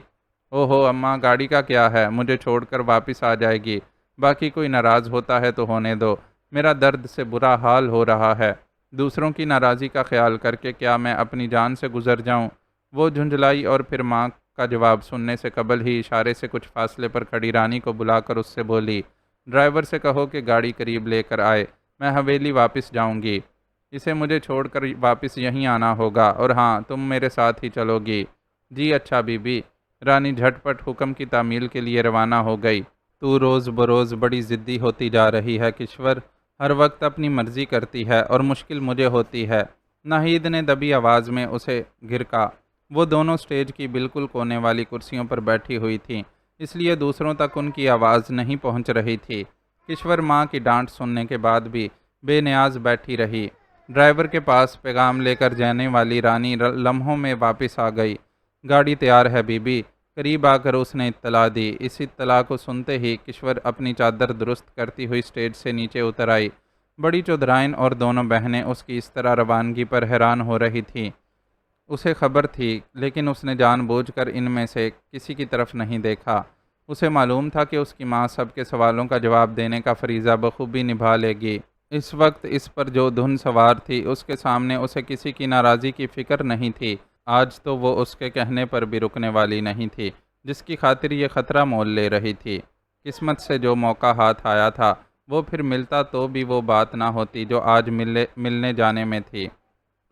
اوہو اماں، گاڑی کا کیا ہے، مجھے چھوڑ کر واپس آ جائے گی، باقی کوئی ناراض ہوتا ہے تو ہونے دو، میرا درد سے برا حال ہو رہا ہے، دوسروں کی ناراضی کا خیال کر کے کیا میں اپنی جان سے گزر جاؤں؟ وہ جھنجھلائی اور پھر ماں کا جواب سننے سے قبل ہی اشارے سے کچھ فاصلے پر کھڑی رانی کو بلا کر اس سے بولی، ڈرائیور سے کہو کہ گاڑی قریب لے کر آئے، میں حویلی واپس جاؤں گی، اسے مجھے چھوڑ کر واپس یہیں آنا ہوگا، اور ہاں تم میرے ساتھ ہی چلو گی۔ جی اچھا بی بی، رانی جھٹ پٹ حکم کی تعمیل کے لیے روانہ ہو گئی۔ تو روز بروز بڑی ضدی ہوتی جا رہی ہے کشور، ہر وقت اپنی مرضی کرتی ہے اور مشکل مجھے ہوتی ہے، ناہید نے دبی آواز میں اسے گھرکا۔ وہ دونوں سٹیج کی بالکل کونے والی کرسیوں پر بیٹھی ہوئی تھیں، اس لیے دوسروں تک ان کی آواز نہیں پہنچ رہی تھی۔ کشور ماں کی ڈانٹ سننے کے بعد بھی بے نیاز بیٹھی رہی۔ ڈرائیور کے پاس پیغام لے کر جانے والی رانی لمحوں میں واپس آ گئی۔ گاڑی تیار ہے بی بی، قریب آ کر اس نے اطلاع دی۔ اس اطلاع کو سنتے ہی کشور اپنی چادر درست کرتی ہوئی سٹیج سے نیچے اتر آئی۔ بڑی چودرائن اور دونوں بہنیں اس کی اس طرح روانگی پر حیران ہو رہی تھیں۔ اسے خبر تھی، لیکن اس نے جان بوجھ کر ان میں سے کسی کی طرف نہیں دیکھا۔ اسے معلوم تھا کہ اس کی ماں سب کے سوالوں کا جواب دینے کا فریضہ بخوبی نبھا لے گی۔ اس وقت اس پر جو دھن سوار تھی، اس کے سامنے اسے کسی کی ناراضی کی فکر نہیں تھی۔ آج تو وہ اس کے کہنے پر بھی رکنے والی نہیں تھی، جس کی خاطر یہ خطرہ مول لے رہی تھی۔ قسمت سے جو موقع ہاتھ آیا تھا وہ پھر ملتا تو بھی وہ بات نہ ہوتی جو آج ملنے جانے میں تھی۔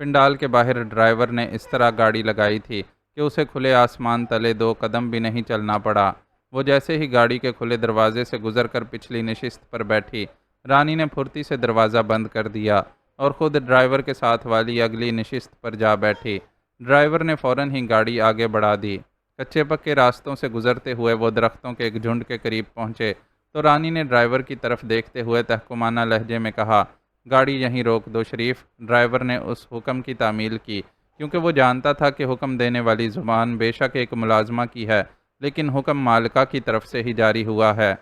پنڈال کے باہر ڈرائیور نے اس طرح گاڑی لگائی تھی کہ اسے کھلے آسمان تلے 2 قدم بھی نہیں چلنا پڑا۔ وہ جیسے ہی گاڑی کے کھلے دروازے سے گزر کر پچھلی نشست پر بیٹھی، رانی نے پھرتی سے دروازہ بند کر دیا اور خود ڈرائیور کے ساتھ والی اگلی نشست پر جا بیٹھی۔ ڈرائیور نے فوراً ہی گاڑی آگے بڑھا دی۔ کچے پکے راستوں سے گزرتے ہوئے وہ درختوں کے ایک جھنڈ کے قریب پہنچے تو رانی نے ڈرائیور کی طرف دیکھتے ہوئے تحکمانہ لہجے میں کہا، گاڑی یہیں روک دو شریف۔ ڈرائیور نے اس حکم کی تعمیل کی، کیونکہ وہ جانتا تھا کہ حکم دینے والی زبان بے شک ایک ملازمہ کی ہے، لیکن حکم مالکہ کی طرف سے ہی جاری ہوا ہے۔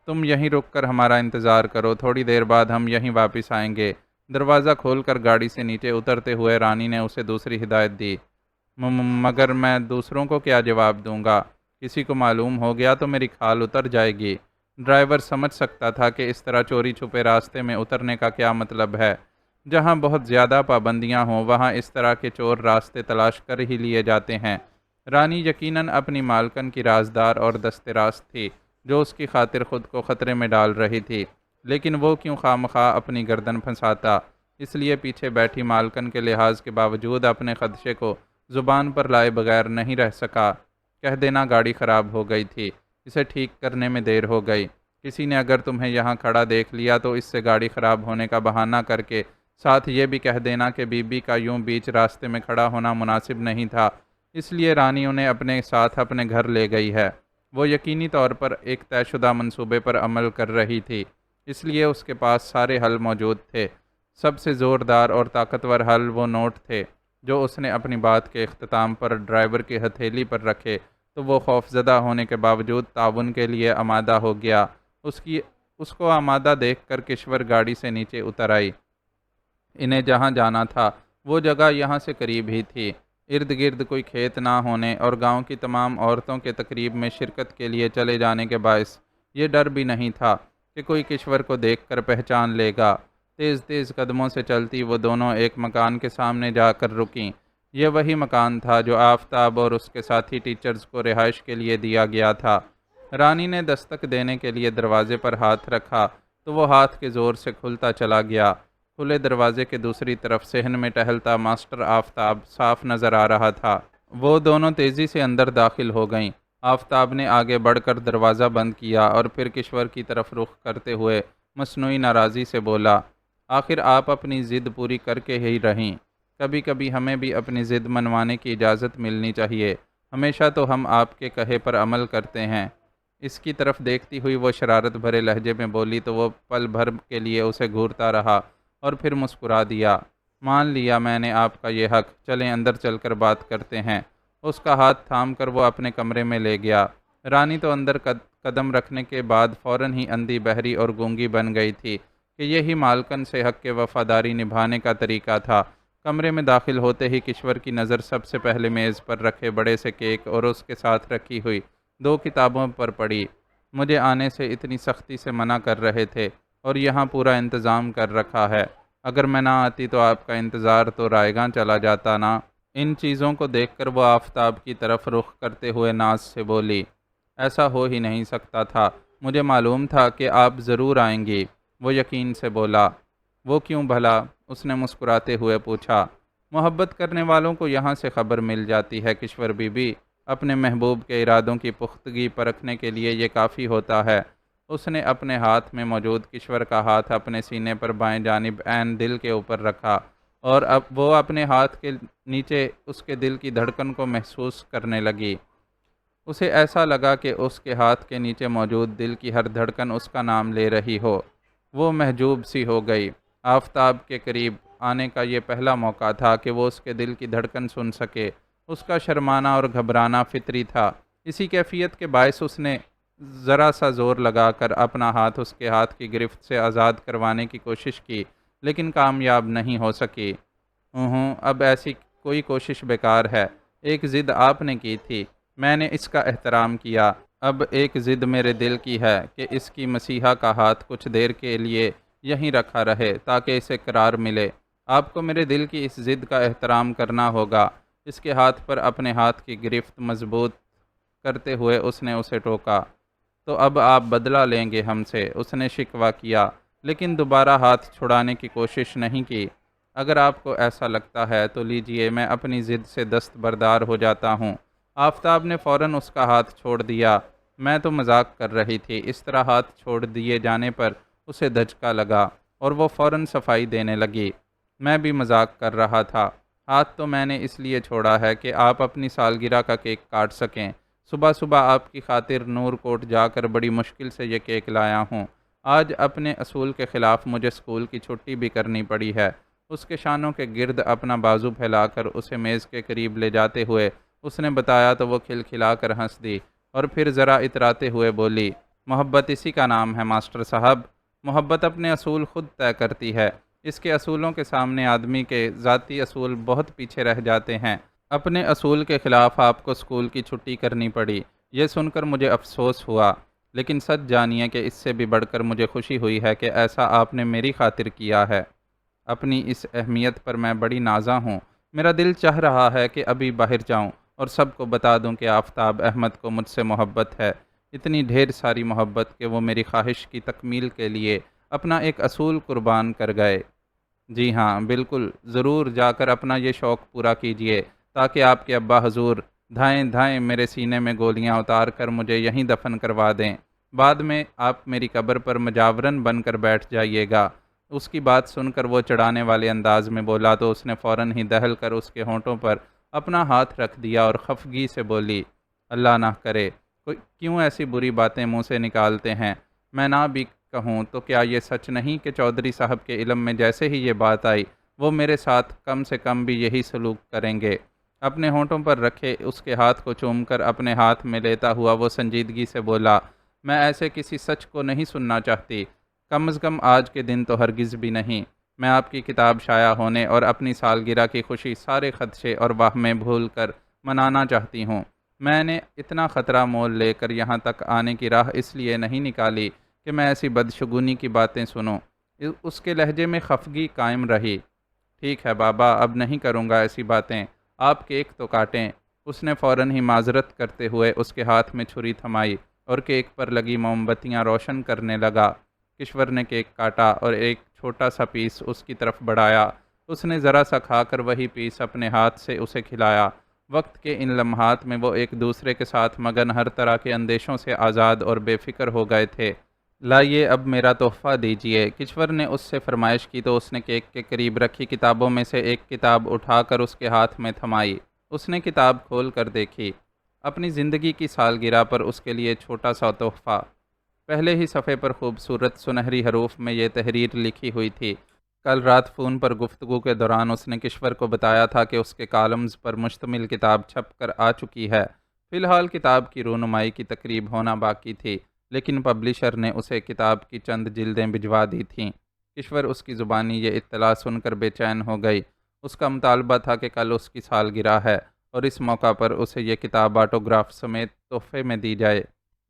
تم یہیں رک کر ہمارا انتظار کرو، تھوڑی دیر بعد ہم یہیں واپس آئیں گے۔ دروازہ کھول کر گاڑی سے نیچے اترتے ہوئے رانی نے اسے دوسری ہدایت دی، مگر میں دوسروں کو کیا جواب دوں گا؟ کسی کو معلوم ہو گیا تو میری کھال اتر جائے گی۔ ڈرائیور سمجھ سکتا تھا کہ اس طرح چوری چھپے راستے میں اترنے کا کیا مطلب ہے۔ جہاں بہت زیادہ پابندیاں ہوں وہاں اس طرح کے چور راستے تلاش کر ہی لیے جاتے ہیں۔ رانی یقیناً اپنی مالکن کی رازدار اور دست راست تھی، جو اس کی خاطر خود کو خطرے میں ڈال رہی تھی، لیکن وہ کیوں خواہ اپنی گردن پھنساتا؟ اس لیے پیچھے بیٹھی مالکن کے لحاظ کے باوجود اپنے خدشے کو زبان پر لائے بغیر نہیں رہ سکا۔ کہہ دینا گاڑی خراب ہو گئی تھی، اسے ٹھیک کرنے میں دیر ہو گئی۔ کسی نے اگر تمہیں یہاں کھڑا دیکھ لیا تو اس سے گاڑی خراب ہونے کا بہانہ کر کے ساتھ یہ بھی کہہ دینا کہ بی بی کا یوں بیچ راستے میں کھڑا ہونا مناسب نہیں تھا، اس لیے رانی انہیں اپنے ساتھ اپنے گھر لے گئی ہے۔ وہ یقینی طور پر ایک طے شدہ منصوبے پر عمل کر رہی تھی، اس لیے اس کے پاس سارے حل موجود تھے۔ سب سے زوردار اور طاقتور حل وہ نوٹ تھے جو اس نے اپنی بات کے اختتام پر ڈرائیور کی ہتھیلی پر رکھے تو وہ خوفزدہ ہونے کے باوجود تعاون کے لیے آمادہ ہو گیا۔ اس کو آمادہ دیکھ کر کشور گاڑی سے نیچے اتر آئی۔ انہیں جہاں جانا تھا وہ جگہ یہاں سے قریب ہی تھی۔ ارد گرد کوئی کھیت نہ ہونے اور گاؤں کی تمام عورتوں کے تقریب میں شرکت کے لیے چلے جانے کے باعث یہ ڈر بھی نہیں تھا کہ کوئی کشور کو دیکھ کر پہچان لے گا۔ تیز تیز قدموں سے چلتی وہ دونوں ایک مکان کے سامنے جا کر رکیں۔ یہ وہی مکان تھا جو آفتاب اور اس کے ساتھی ٹیچرز کو رہائش کے لیے دیا گیا تھا۔ رانی نے دستک دینے کے لیے دروازے پر ہاتھ رکھا تو وہ ہاتھ کے زور سے کھلتا چلا گیا۔ کھلے دروازے کے دوسری طرف صحن میں ٹہلتا ماسٹر آفتاب صاف نظر آ رہا تھا۔ وہ دونوں تیزی سے اندر داخل ہو گئیں۔ آفتاب نے آگے بڑھ کر دروازہ بند کیا اور پھر کشور کی طرف رخ کرتے ہوئے مصنوعی ناراضی سے بولا، آخر آپ اپنی ضد پوری کر کے ہی رہیں۔ کبھی کبھی ہمیں بھی اپنی ضد منوانے کی اجازت ملنی چاہیے، ہمیشہ تو ہم آپ کے کہے پر عمل کرتے ہیں۔ اس کی طرف دیکھتی ہوئی وہ شرارت بھرے لہجے میں بولی تو وہ پل بھر کے لیے اسے گھورتا رہا اور پھر مسکرا دیا، مان لیا میں نے آپ کا یہ حق، چلیں اندر چل کر بات کرتے ہیں۔ اس کا ہاتھ تھام کر وہ اپنے کمرے میں لے گیا۔ رانی تو اندر قدم رکھنے کے بعد فوراً ہی اندھی بہری اور گونگی بن گئی تھی کہ یہی مالکن سے حق کے وفاداری نبھانے کا طریقہ تھا۔ کمرے میں داخل ہوتے ہی کشور کی نظر سب سے پہلے میز پر رکھے بڑے سے کیک اور اس کے ساتھ رکھی ہوئی 2 کتابوں پر پڑی۔ مجھے آنے سے اتنی سختی سے منع کر رہے تھے اور یہاں پورا انتظام کر رکھا ہے، اگر میں نہ آتی تو آپ کا انتظار تو رائیگاں چلا جاتا نا۔ ان چیزوں کو دیکھ کر وہ آفتاب کی طرف رخ کرتے ہوئے ناز سے بولی، ایسا ہو ہی نہیں سکتا تھا، مجھے معلوم تھا کہ آپ ضرور آئیں گی۔ وہ یقین سے بولا، وہ کیوں بھلا؟ اس نے مسکراتے ہوئے پوچھا۔ محبت کرنے والوں کو یہاں سے خبر مل جاتی ہے کشور بی بی، اپنے محبوب کے ارادوں کی پختگی پرکھنے کے لیے یہ کافی ہوتا ہے۔ اس نے اپنے ہاتھ میں موجود کشور کا ہاتھ اپنے سینے پر بائیں جانب عین دل کے اوپر رکھا اور اب وہ اپنے ہاتھ کے نیچے اس کے دل کی دھڑکن کو محسوس کرنے لگی۔ اسے ایسا لگا کہ اس کے ہاتھ کے نیچے موجود دل کی ہر دھڑکن اس کا نام لے رہی ہو۔ وہ محجوب سی ہو گئی۔ آفتاب کے قریب آنے کا یہ پہلا موقع تھا کہ وہ اس کے دل کی دھڑکن سن سکے۔ اس کا شرمانا اور گھبرانا فطری تھا۔ اسی کیفیت کے باعث اس نے ذرا سا زور لگا کر اپنا ہاتھ اس کے ہاتھ کی گرفت سے آزاد کروانے کی کوشش کی، لیکن کامیاب نہیں ہو سکی۔ اب ایسی کوئی کوشش بیکار ہے۔ ایک ضد آپ نے کی تھی، میں نے اس کا احترام کیا، اب ایک ضد میرے دل کی ہے کہ اس کی مسیحا کا ہاتھ کچھ دیر کے لیے یہیں رکھا رہے تاکہ اسے قرار ملے۔ آپ کو میرے دل کی اس ضد کا احترام کرنا ہوگا۔ اس کے ہاتھ پر اپنے ہاتھ کی گرفت مضبوط کرتے ہوئے اس نے اسے ٹوکا۔ تو اب آپ بدلہ لیں گے ہم سے، اس نے شکوہ کیا، لیکن دوبارہ ہاتھ چھڑانے کی کوشش نہیں کی۔ اگر آپ کو ایسا لگتا ہے تو لیجئے، میں اپنی ضد سے دستبردار ہو جاتا ہوں۔ آفتاب نے فوراً اس کا ہاتھ چھوڑ دیا۔ میں تو مذاق کر رہی تھی۔ اس طرح ہاتھ چھوڑ دیے جانے پر اسے دھچکا لگا اور وہ فوراً صفائی دینے لگی۔ میں بھی مذاق کر رہا تھا۔ ہاتھ تو میں نے اس لیے چھوڑا ہے کہ آپ اپنی سالگرہ کا کیک کاٹ سکیں۔ صبح صبح آپ کی خاطر نور کوٹ جا کر بڑی مشکل سے یہ کیک لایا ہوں۔ آج اپنے اصول کے خلاف مجھے اسکول کی چھٹی بھی کرنی پڑی ہے۔ اس کے شانوں کے گرد اپنا بازو پھیلا کر اسے میز کے قریب لے جاتے ہوئے اس نے بتایا تو وہ کھلکھلا کر ہنس دی اور پھر ذرا اتراتے ہوئے بولی، محبت اسی کا نام ہے ماسٹر صاحب۔ محبت اپنے اصول خود طے کرتی ہے۔ اس کے اصولوں کے سامنے آدمی کے ذاتی اصول بہت پیچھے رہ جاتے ہیں۔ اپنے اصول کے خلاف آپ کو اسکول کی چھٹی کرنی پڑی، یہ سن کر مجھے افسوس ہوا، لیکن سچ جانیے کہ اس سے بھی بڑھ کر مجھے خوشی ہوئی ہے کہ ایسا آپ نے میری خاطر کیا ہے۔ اپنی اس اہمیت پر میں بڑی نازاں ہوں۔ میرا دل چاہ رہا ہے کہ ابھی باہر جاؤں اور سب کو بتا دوں کہ آفتاب احمد کو مجھ سے محبت ہے، اتنی ڈھیر ساری محبت کہ وہ میری خواہش کی تکمیل کے لیے اپنا ایک اصول قربان کر گئے۔ جی ہاں، بالکل، ضرور جا کر اپنا یہ شوق پورا کیجیے تاکہ آپ کے ابا حضور دھائیں دھائیں میرے سینے میں گولیاں اتار کر مجھے یہیں دفن کروا دیں۔ بعد میں آپ میری قبر پر مجاورن بن کر بیٹھ جائیے گا۔ اس کی بات سن کر وہ چڑھانے والے انداز میں بولا تو اس نے فوراً ہی دہل کر اس کے ہونٹوں پر اپنا ہاتھ رکھ دیا اور خفگی سے بولی، اللہ نہ کرے، کیوں ایسی بری باتیں منہ سے نکالتے ہیں؟ میں نہ بھی کہوں تو کیا یہ سچ نہیں کہ چودھری صاحب کے علم میں جیسے ہی یہ بات آئی وہ میرے ساتھ کم سے کم بھی یہی سلوک کریں گے؟ اپنے ہونٹوں پر رکھے اس کے ہاتھ کو چوم کر اپنے ہاتھ میں لیتا ہوا وہ سنجیدگی سے بولا، میں ایسے کسی سچ کو نہیں سننا چاہتی، کم از کم آج کے دن تو ہرگز بھی نہیں۔ میں آپ کی کتاب شائع ہونے اور اپنی سالگرہ کی خوشی سارے خدشے اور واہمیں بھول کر منانا چاہتی ہوں۔ میں نے اتنا خطرہ مول لے کر یہاں تک آنے کی راہ اس لیے نہیں نکالی کہ میں ایسی بدشگونی کی باتیں سنوں۔ اس کے لہجے میں خفگی قائم رہی۔ ٹھیک ہے بابا، اب نہیں کروں گا ایسی باتیں، آپ کیک تو کاٹیں۔ اس نے فوراً ہی معذرت کرتے ہوئے اس کے ہاتھ میں چھری تھمائی اور کیک پر لگی موم بتیاں روشن کرنے لگا۔ کشور نے کیک کاٹا اور ایک چھوٹا سا پیس اس کی طرف بڑھایا۔ اس نے ذرا سا کھا کر وہی پیس اپنے ہاتھ سے اسے کھلایا۔ وقت کے ان لمحات میں وہ ایک دوسرے کے ساتھ مگن ہر طرح کے اندیشوں سے آزاد اور بے فکر ہو گئے تھے۔ لائیے اب میرا تحفہ دیجیے، کشور نے اس سے فرمائش کی تو اس نے کیک کے قریب رکھی کتابوں میں سے ایک کتاب اٹھا کر اس کے ہاتھ میں تھمائی۔ اس نے کتاب کھول کر دیکھی، اپنی زندگی کی سالگرہ پر اس کے لیے چھوٹا سا تحفہ۔ پہلے ہی صفحے پر خوبصورت سنہری حروف میں یہ تحریر لکھی ہوئی تھی، کل رات فون پر گفتگو کے دوران اس نے کشور کو بتایا تھا کہ اس کے کالمز پر مشتمل کتاب چھپ کر آ چکی ہے۔ فی الحال کتاب کی رونمائی کی تقریب ہونا باقی تھی، لیکن پبلشر نے اسے کتاب کی چند جلدیں بھجوا دی تھیں۔ کشور اس کی زبانی یہ اطلاع سن کر بے چین ہو گئی۔ اس کا مطالبہ تھا کہ کل اس کی سالگرہ ہے اور اس موقع پر اسے یہ کتاب آٹوگراف سمیت تحفے میں دی جائے۔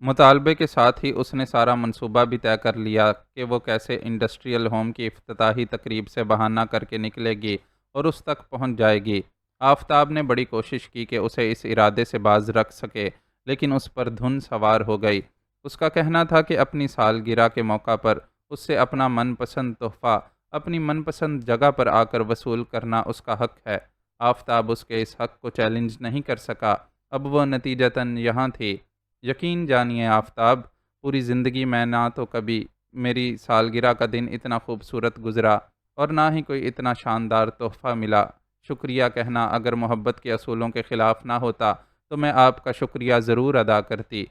مطالبے کے ساتھ ہی اس نے سارا منصوبہ بھی طے کر لیا کہ وہ کیسے انڈسٹریل ہوم کی افتتاحی تقریب سے بہانہ کر کے نکلے گی اور اس تک پہنچ جائے گی۔ آفتاب نے بڑی کوشش کی کہ اسے اس ارادے سے باز رکھ سکے، لیکن اس پر دھن سوار ہو گئی۔ اس کا کہنا تھا کہ اپنی سالگرہ کے موقع پر اس سے اپنا من پسند تحفہ اپنی من پسند جگہ پر آ کر وصول کرنا اس کا حق ہے۔ آفتاب اس کے اس حق کو چیلنج نہیں کر سکا۔ اب وہ نتیجتاً یہاں تھی۔ یقین جانیے آفتاب، پوری زندگی میں نہ تو کبھی میری سالگرہ کا دن اتنا خوبصورت گزرا اور نہ ہی کوئی اتنا شاندار تحفہ ملا۔ شکریہ کہنا اگر محبت کے اصولوں کے خلاف نہ ہوتا تو میں آپ کا شکریہ ضرور ادا کرتی۔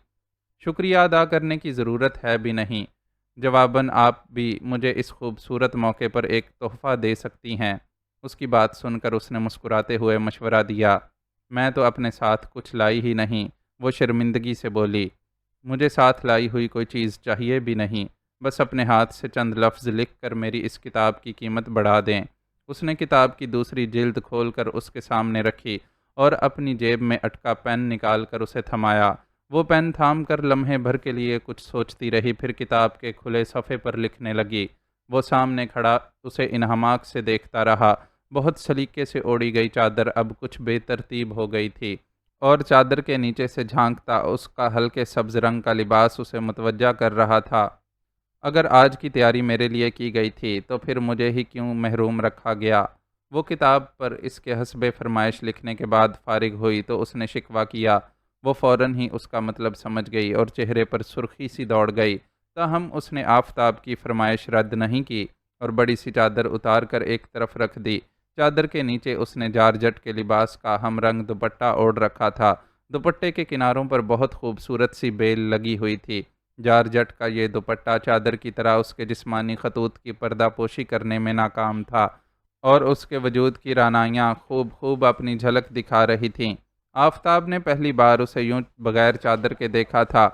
شکریہ ادا کرنے کی ضرورت ہے بھی نہیں، جواباً آپ بھی مجھے اس خوبصورت موقع پر ایک تحفہ دے سکتی ہیں۔ اس کی بات سن کر اس نے مسکراتے ہوئے مشورہ دیا، میں تو اپنے ساتھ کچھ لائی ہی نہیں۔ وہ شرمندگی سے بولی، مجھے ساتھ لائی ہوئی کوئی چیز چاہیے بھی نہیں، بس اپنے ہاتھ سے چند لفظ لکھ کر میری اس کتاب کی قیمت بڑھا دیں۔ اس نے کتاب کی دوسری جلد کھول کر اس کے سامنے رکھی اور اپنی جیب میں اٹکا پین نکال کر اسے تھمایا۔ وہ پین تھام کر لمحے بھر کے لیے کچھ سوچتی رہی، پھر کتاب کے کھلے صفحے پر لکھنے لگی۔ وہ سامنے کھڑا اسے انہماک سے دیکھتا رہا۔ بہت سلیقے سے اوڑھی گئی چادر اب کچھ بے ترتیب ہو گئی تھی، اور چادر کے نیچے سے جھانکتا اس کا ہلکے سبز رنگ کا لباس اسے متوجہ کر رہا تھا۔ اگر آج کی تیاری میرے لیے کی گئی تھی تو پھر مجھے ہی کیوں محروم رکھا گیا؟ وہ کتاب پر اس کے حسب فرمائش لکھنے کے بعد فارغ ہوئی تو اس نے شکوہ کیا۔ وہ فوراً ہی اس کا مطلب سمجھ گئی اور چہرے پر سرخی سی دوڑ گئی، تاہم اس نے آفتاب کی فرمائش رد نہیں کی اور بڑی سی چادر اتار کر ایک طرف رکھ دی۔ چادر کے نیچے اس نے جارجٹ کے لباس کا ہم رنگ دوپٹہ اوڑھ رکھا تھا۔ دوپٹے کے کناروں پر بہت خوبصورت سی بیل لگی ہوئی تھی۔ جارجٹ کا یہ دوپٹہ چادر کی طرح اس کے جسمانی خطوط کی پردہ پوشی کرنے میں ناکام تھا، اور اس کے وجود کی رعنائیاں خوب اپنی جھلک دکھا رہی تھیں۔ آفتاب نے پہلی بار اسے یوں بغیر چادر کے دیکھا تھا،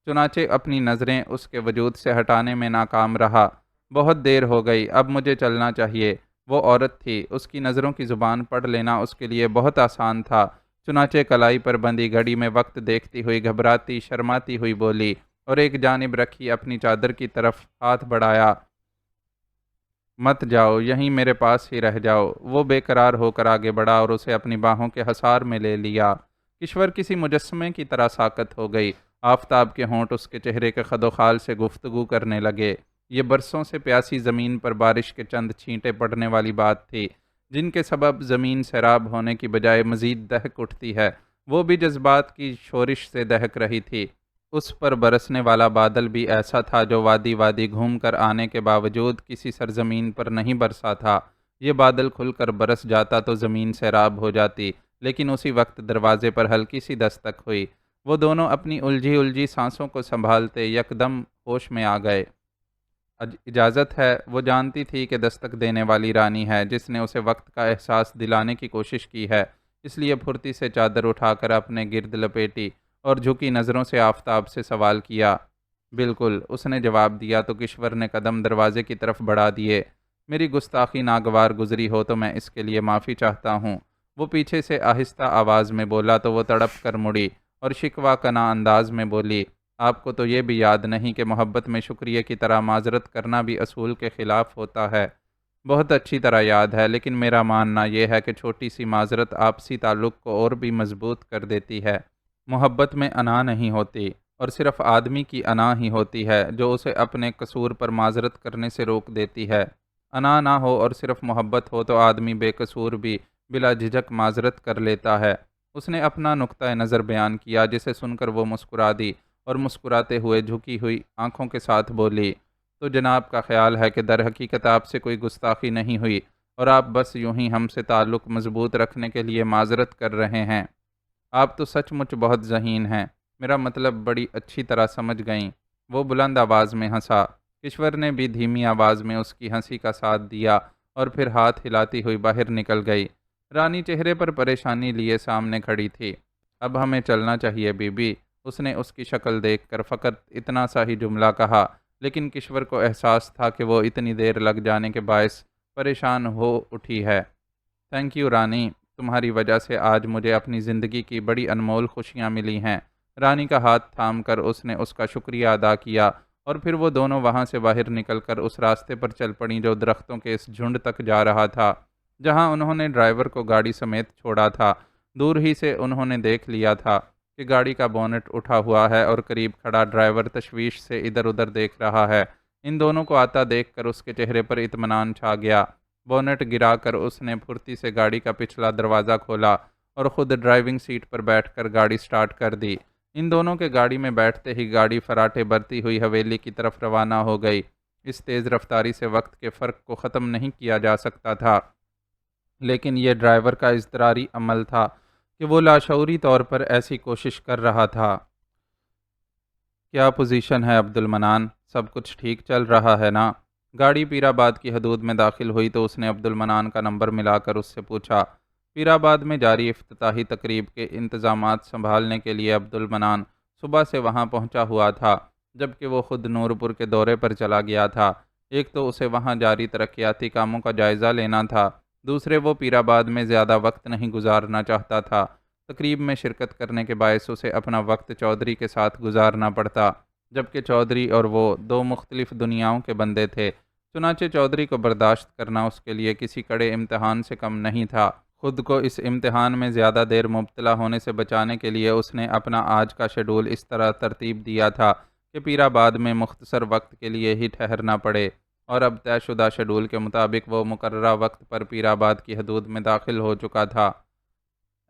چنانچہ اپنی نظریں اس کے وجود سے ہٹانے میں ناکام رہا۔ بہت دیر ہو گئی، اب مجھے چلنا چاہیے۔ وہ عورت تھی، اس کی نظروں کی زبان پڑھ لینا اس کے لیے بہت آسان تھا، چنانچہ کلائی پر بندھی گھڑی میں وقت دیکھتی ہوئی گھبراتی شرماتی ہوئی بولی، اور ایک جانب رکھی اپنی چادر کی طرف ہاتھ بڑھایا۔ مت جاؤ، یہیں میرے پاس ہی رہ جاؤ۔ وہ بے قرار ہو کر آگے بڑھا اور اسے اپنی باہوں کے حصار میں لے لیا۔ کشور کسی مجسمے کی طرح ساکت ہو گئی۔ آفتاب کے ہونٹ اس کے چہرے کے خد و خال سے گفتگو کرنے لگے۔ یہ برسوں سے پیاسی زمین پر بارش کے چند چھینٹے پڑنے والی بات تھی، جن کے سبب زمین سیراب ہونے کی بجائے مزید دہک اٹھتی ہے۔ وہ بھی جذبات کی شورش سے دہک رہی تھی۔ اس پر برسنے والا بادل بھی ایسا تھا جو وادی وادی گھوم کر آنے کے باوجود کسی سرزمین پر نہیں برسا تھا۔ یہ بادل کھل کر برس جاتا تو زمین سیراب ہو جاتی، لیکن اسی وقت دروازے پر ہلکی سی دستک ہوئی۔ وہ دونوں اپنی الجھی سانسوں کو سنبھالتے یکدم ہوش میں آ گئے۔ اجازت ہے۔ وہ جانتی تھی کہ دستک دینے والی رانی ہے، جس نے اسے وقت کا احساس دلانے کی کوشش کی ہے، اس لیے پھرتی سے چادر اٹھا کر اپنے گرد لپیٹی اور جھکی نظروں سے آفتاب سے سوال کیا۔ بالکل، اس نے جواب دیا تو کشور نے قدم دروازے کی طرف بڑھا دیے۔ میری گستاخی ناگوار گزری ہو تو میں اس کے لیے معافی چاہتا ہوں، وہ پیچھے سے آہستہ آواز میں بولا تو وہ تڑپ کر مڑی اور شکوہ کنا انداز میں بولی، آپ کو تو یہ بھی یاد نہیں کہ محبت میں شکریہ کی طرح معذرت کرنا بھی اصول کے خلاف ہوتا ہے؟ بہت اچھی طرح یاد ہے، لیکن میرا ماننا یہ ہے کہ چھوٹی سی معذرت آپسی تعلق کو اور بھی مضبوط کر دیتی ہے۔ محبت میں انا نہیں ہوتی، اور صرف آدمی کی انا ہی ہوتی ہے جو اسے اپنے قصور پر معذرت کرنے سے روک دیتی ہے۔ انا نہ ہو اور صرف محبت ہو تو آدمی بے قصور بھی بلا جھجک معذرت کر لیتا ہے۔ اس نے اپنا نقطہ نظر بیان کیا، جسے سن کر وہ مسکرا دی اور مسکراتے ہوئے جھکی ہوئی آنکھوں کے ساتھ بولی، تو جناب کا خیال ہے کہ در حقیقت آپ سے کوئی گستاخی نہیں ہوئی اور آپ بس یوں ہی ہم سے تعلق مضبوط رکھنے کے لیے معذرت کر رہے ہیں؟ آپ تو سچ مچ بہت ذہین ہیں، میرا مطلب بڑی اچھی طرح سمجھ گئیں۔ وہ بلند آواز میں ہنسا۔ کشور نے بھی دھیمی آواز میں اس کی ہنسی کا ساتھ دیا اور پھر ہاتھ ہلاتی ہوئی باہر نکل گئی۔ رانی چہرے پر پریشانی لیے سامنے کھڑی تھی۔ اب ہمیں چلنا چاہیے بی بی، اس نے اس کی شکل دیکھ کر فقط اتنا سا ہی جملہ کہا، لیکن کشور کو احساس تھا کہ وہ اتنی دیر لگ جانے کے باعث پریشان ہو اٹھی ہے۔ تھینک یو رانی، تمہاری وجہ سے آج مجھے اپنی زندگی کی بڑی انمول خوشیاں ملی ہیں۔ رانی کا ہاتھ تھام کر اس نے اس کا شکریہ ادا کیا، اور پھر وہ دونوں وہاں سے باہر نکل کر اس راستے پر چل پڑیں جو درختوں کے اس جھنڈ تک جا رہا تھا جہاں انہوں نے ڈرائیور کو گاڑی سمیت چھوڑا تھا۔ دور ہی سے انہوں نے دیکھ لیا تھا کہ گاڑی کا بونٹ اٹھا ہوا ہے اور قریب کھڑا ڈرائیور تشویش سے ادھر ادھر دیکھ رہا ہے۔ ان دونوں کو آتا دیکھ کر اس کے چہرے پر اطمینان چھا گیا۔ بونٹ گرا کر اس نے پھرتی سے گاڑی کا پچھلا دروازہ کھولا اور خود ڈرائیونگ سیٹ پر بیٹھ کر گاڑی سٹارٹ کر دی۔ ان دونوں کے گاڑی میں بیٹھتے ہی گاڑی فراٹے برتی ہوئی حویلی کی طرف روانہ ہو گئی۔ اس تیز رفتاری سے وقت کے فرق کو ختم نہیں کیا جا سکتا تھا، لیکن یہ ڈرائیور کا اضطراری عمل تھا کہ وہ لاشعوری طور پر ایسی کوشش کر رہا تھا۔ کیا پوزیشن ہے عبد المنان؟ سب کچھ ٹھیک چل رہا ہے نا؟ گاڑی پیر آباد کی حدود میں داخل ہوئی تو اس نے عبد المنان کا نمبر ملا کر اس سے پوچھا۔ پیر آباد میں جاری افتتاحی تقریب کے انتظامات سنبھالنے کے لیے عبد المنان صبح سے وہاں پہنچا ہوا تھا، جبکہ وہ خود نورپور کے دورے پر چلا گیا تھا۔ ایک تو اسے وہاں جاری ترقیاتی کاموں کا جائزہ لینا تھا، دوسرے وہ پیر آباد میں زیادہ وقت نہیں گزارنا چاہتا تھا۔ تقریب میں شرکت کرنے کے باعث اسے اپنا وقت چودھری کے ساتھ گزارنا پڑتا، جبکہ چودھری اور وہ دو مختلف دنیاؤں کے بندے تھے۔ چنانچہ چودھری کو برداشت کرنا اس کے لیے کسی کڑے امتحان سے کم نہیں تھا۔ خود کو اس امتحان میں زیادہ دیر مبتلا ہونے سے بچانے کے لیے اس نے اپنا آج کا شیڈول اس طرح ترتیب دیا تھا کہ پیر آباد میں مختصر وقت کے لیے ہی ٹھہرنا پڑے، اور اب طے شدہ شیڈول کے مطابق وہ مقررہ وقت پر پیر آباد کی حدود میں داخل ہو چکا تھا۔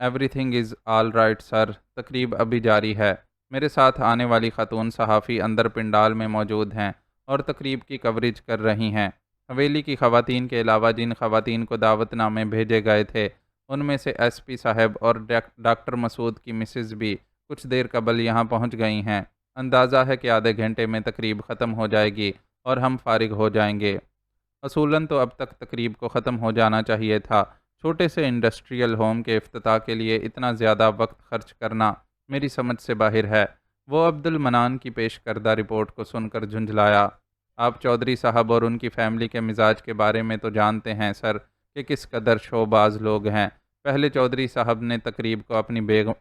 Every thing is all right sir, تقریب ابھی جاری ہے۔ میرے ساتھ آنے والی خاتون صحافی اندر پنڈال میں موجود ہیں اور تقریب کی کوریج کر رہی ہیں۔ حویلی کی خواتین کے علاوہ جن خواتین کو دعوت نامے بھیجے گئے تھے، ان میں سے ایس پی صاحب اور ڈاکٹر مسعود کی مسز بھی کچھ دیر قبل یہاں پہنچ گئی ہیں۔ اندازہ ہے کہ آدھے گھنٹے میں تقریب ختم ہو جائے گی اور ہم فارغ ہو جائیں گے۔ اصولاً تو اب تک تقریب کو ختم ہو جانا چاہیے تھا۔ چھوٹے سے انڈسٹریل ہوم کے افتتاح کے لیے اتنا زیادہ وقت خرچ کرنا میری سمجھ سے باہر ہے۔ وہ عبد المنان کی پیش کردہ رپورٹ کو سن کر جھنجھلایا۔ آپ چودھری صاحب اور ان کی فیملی کے مزاج کے بارے میں تو جانتے ہیں سر کہ کس قدر شوباز لوگ ہیں۔ پہلے چودھری صاحب نے تقریب کو اپنی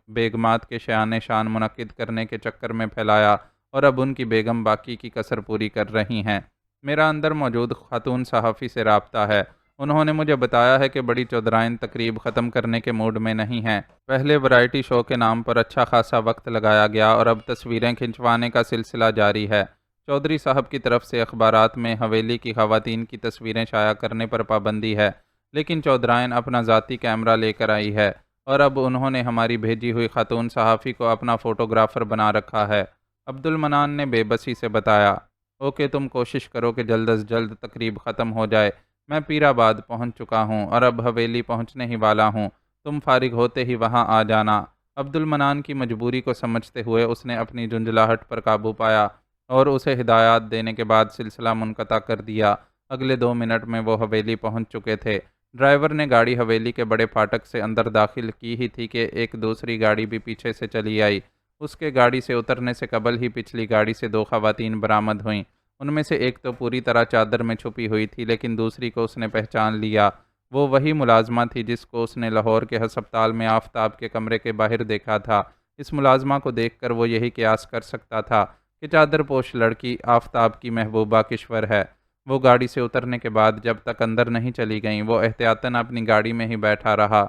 بیگمات کے شایان شان منعقد کرنے کے چکر میں پھیلایا، اور اب ان کی بیگم باقی کی کسر پوری کر رہی ہیں۔ میرا اندر موجود خاتون صحافی سے رابطہ ہے۔ انہوں نے مجھے بتایا ہے کہ بڑی چودھرائن تقریب ختم کرنے کے موڈ میں نہیں ہیں۔ پہلے ورائٹی شو کے نام پر اچھا خاصا وقت لگایا گیا اور اب تصویریں کھنچوانے کا سلسلہ جاری ہے۔ چودھری صاحب کی طرف سے اخبارات میں حویلی کی خواتین کی تصویریں شائع کرنے پر پابندی ہے، لیکن چودھرائن اپنا ذاتی کیمرہ لے کر آئی ہے، اور اب انہوں نے ہماری بھیجی ہوئی خاتون صحافی کو اپنا فوٹوگرافر بنا رکھا ہے۔ عبد المنان نے بے بسی سے بتایا۔ اوکے، تم کوشش کرو کہ جلد از جلد تقریب ختم ہو جائے۔ میں پیر آباد پہنچ چکا ہوں اور اب حویلی پہنچنے ہی والا ہوں۔ تم فارغ ہوتے ہی وہاں آ جانا۔ عبد المنان کی مجبوری کو سمجھتے ہوئے اس نے اپنی جھنجھلاہٹ پر قابو پایا اور اسے ہدایات دینے کے بعد سلسلہ منقطع کر دیا۔ اگلے 2 منٹ میں وہ حویلی پہنچ چکے تھے۔ ڈرائیور نے گاڑی حویلی کے بڑے پھاٹک سے اندر داخل کی ہی تھی کہ ایک دوسری گاڑی بھی پیچھے سے چلی آئی۔ اس کے گاڑی سے اترنے سے قبل ہی پچھلی گاڑی سے 2 خواتین برآمد ہوئیں۔ ان میں سے ایک تو پوری طرح چادر میں چھپی ہوئی تھی، لیکن دوسری کو اس نے پہچان لیا۔ وہ وہی ملازمہ تھی جس کو اس نے لاہور کے ہسپتال میں آفتاب کے کمرے کے باہر دیکھا تھا۔ اس ملازمہ کو دیکھ کر وہ یہی قیاس کر سکتا تھا کہ چادر پوش لڑکی آفتاب کی محبوبہ کشور ہے۔ وہ گاڑی سے اترنے کے بعد جب تک اندر نہیں چلی گئیں، وہ احتیاطاً اپنی گاڑی میں ہی بیٹھا رہا۔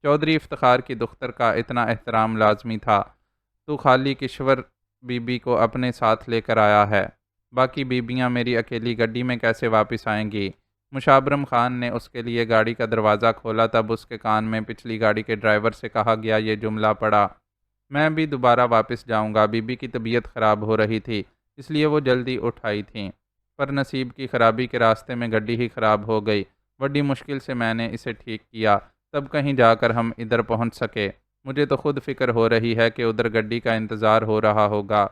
چودھری افتخار کی دختر کا اتنا احترام لازمی تھا۔ تو خالی کشور بی بی کو اپنے ساتھ لے کر آیا ہے، باقی بیبیاں میری اکیلی گڈی میں کیسے واپس آئیں گی؟ مشابرم خان نے اس کے لیے گاڑی کا دروازہ کھولا، تب اس کے کان میں پچھلی گاڑی کے ڈرائیور سے کہا گیا یہ جملہ پڑا، میں بھی دوبارہ واپس جاؤں گا۔ بی بی کی طبیعت خراب ہو رہی تھی، اس لیے وہ جلدی اٹھائی تھیں، پر نصیب کی خرابی کے راستے میں گڈی ہی خراب ہو گئی۔ بڑی مشکل سے میں نے اسے ٹھیک کیا، تب کہیں جا کر ہم ادھر پہنچ سکے۔ مجھے تو خود فکر ہو رہی ہے کہ ادھر گڈی کا انتظار ہو رہا ہوگا۔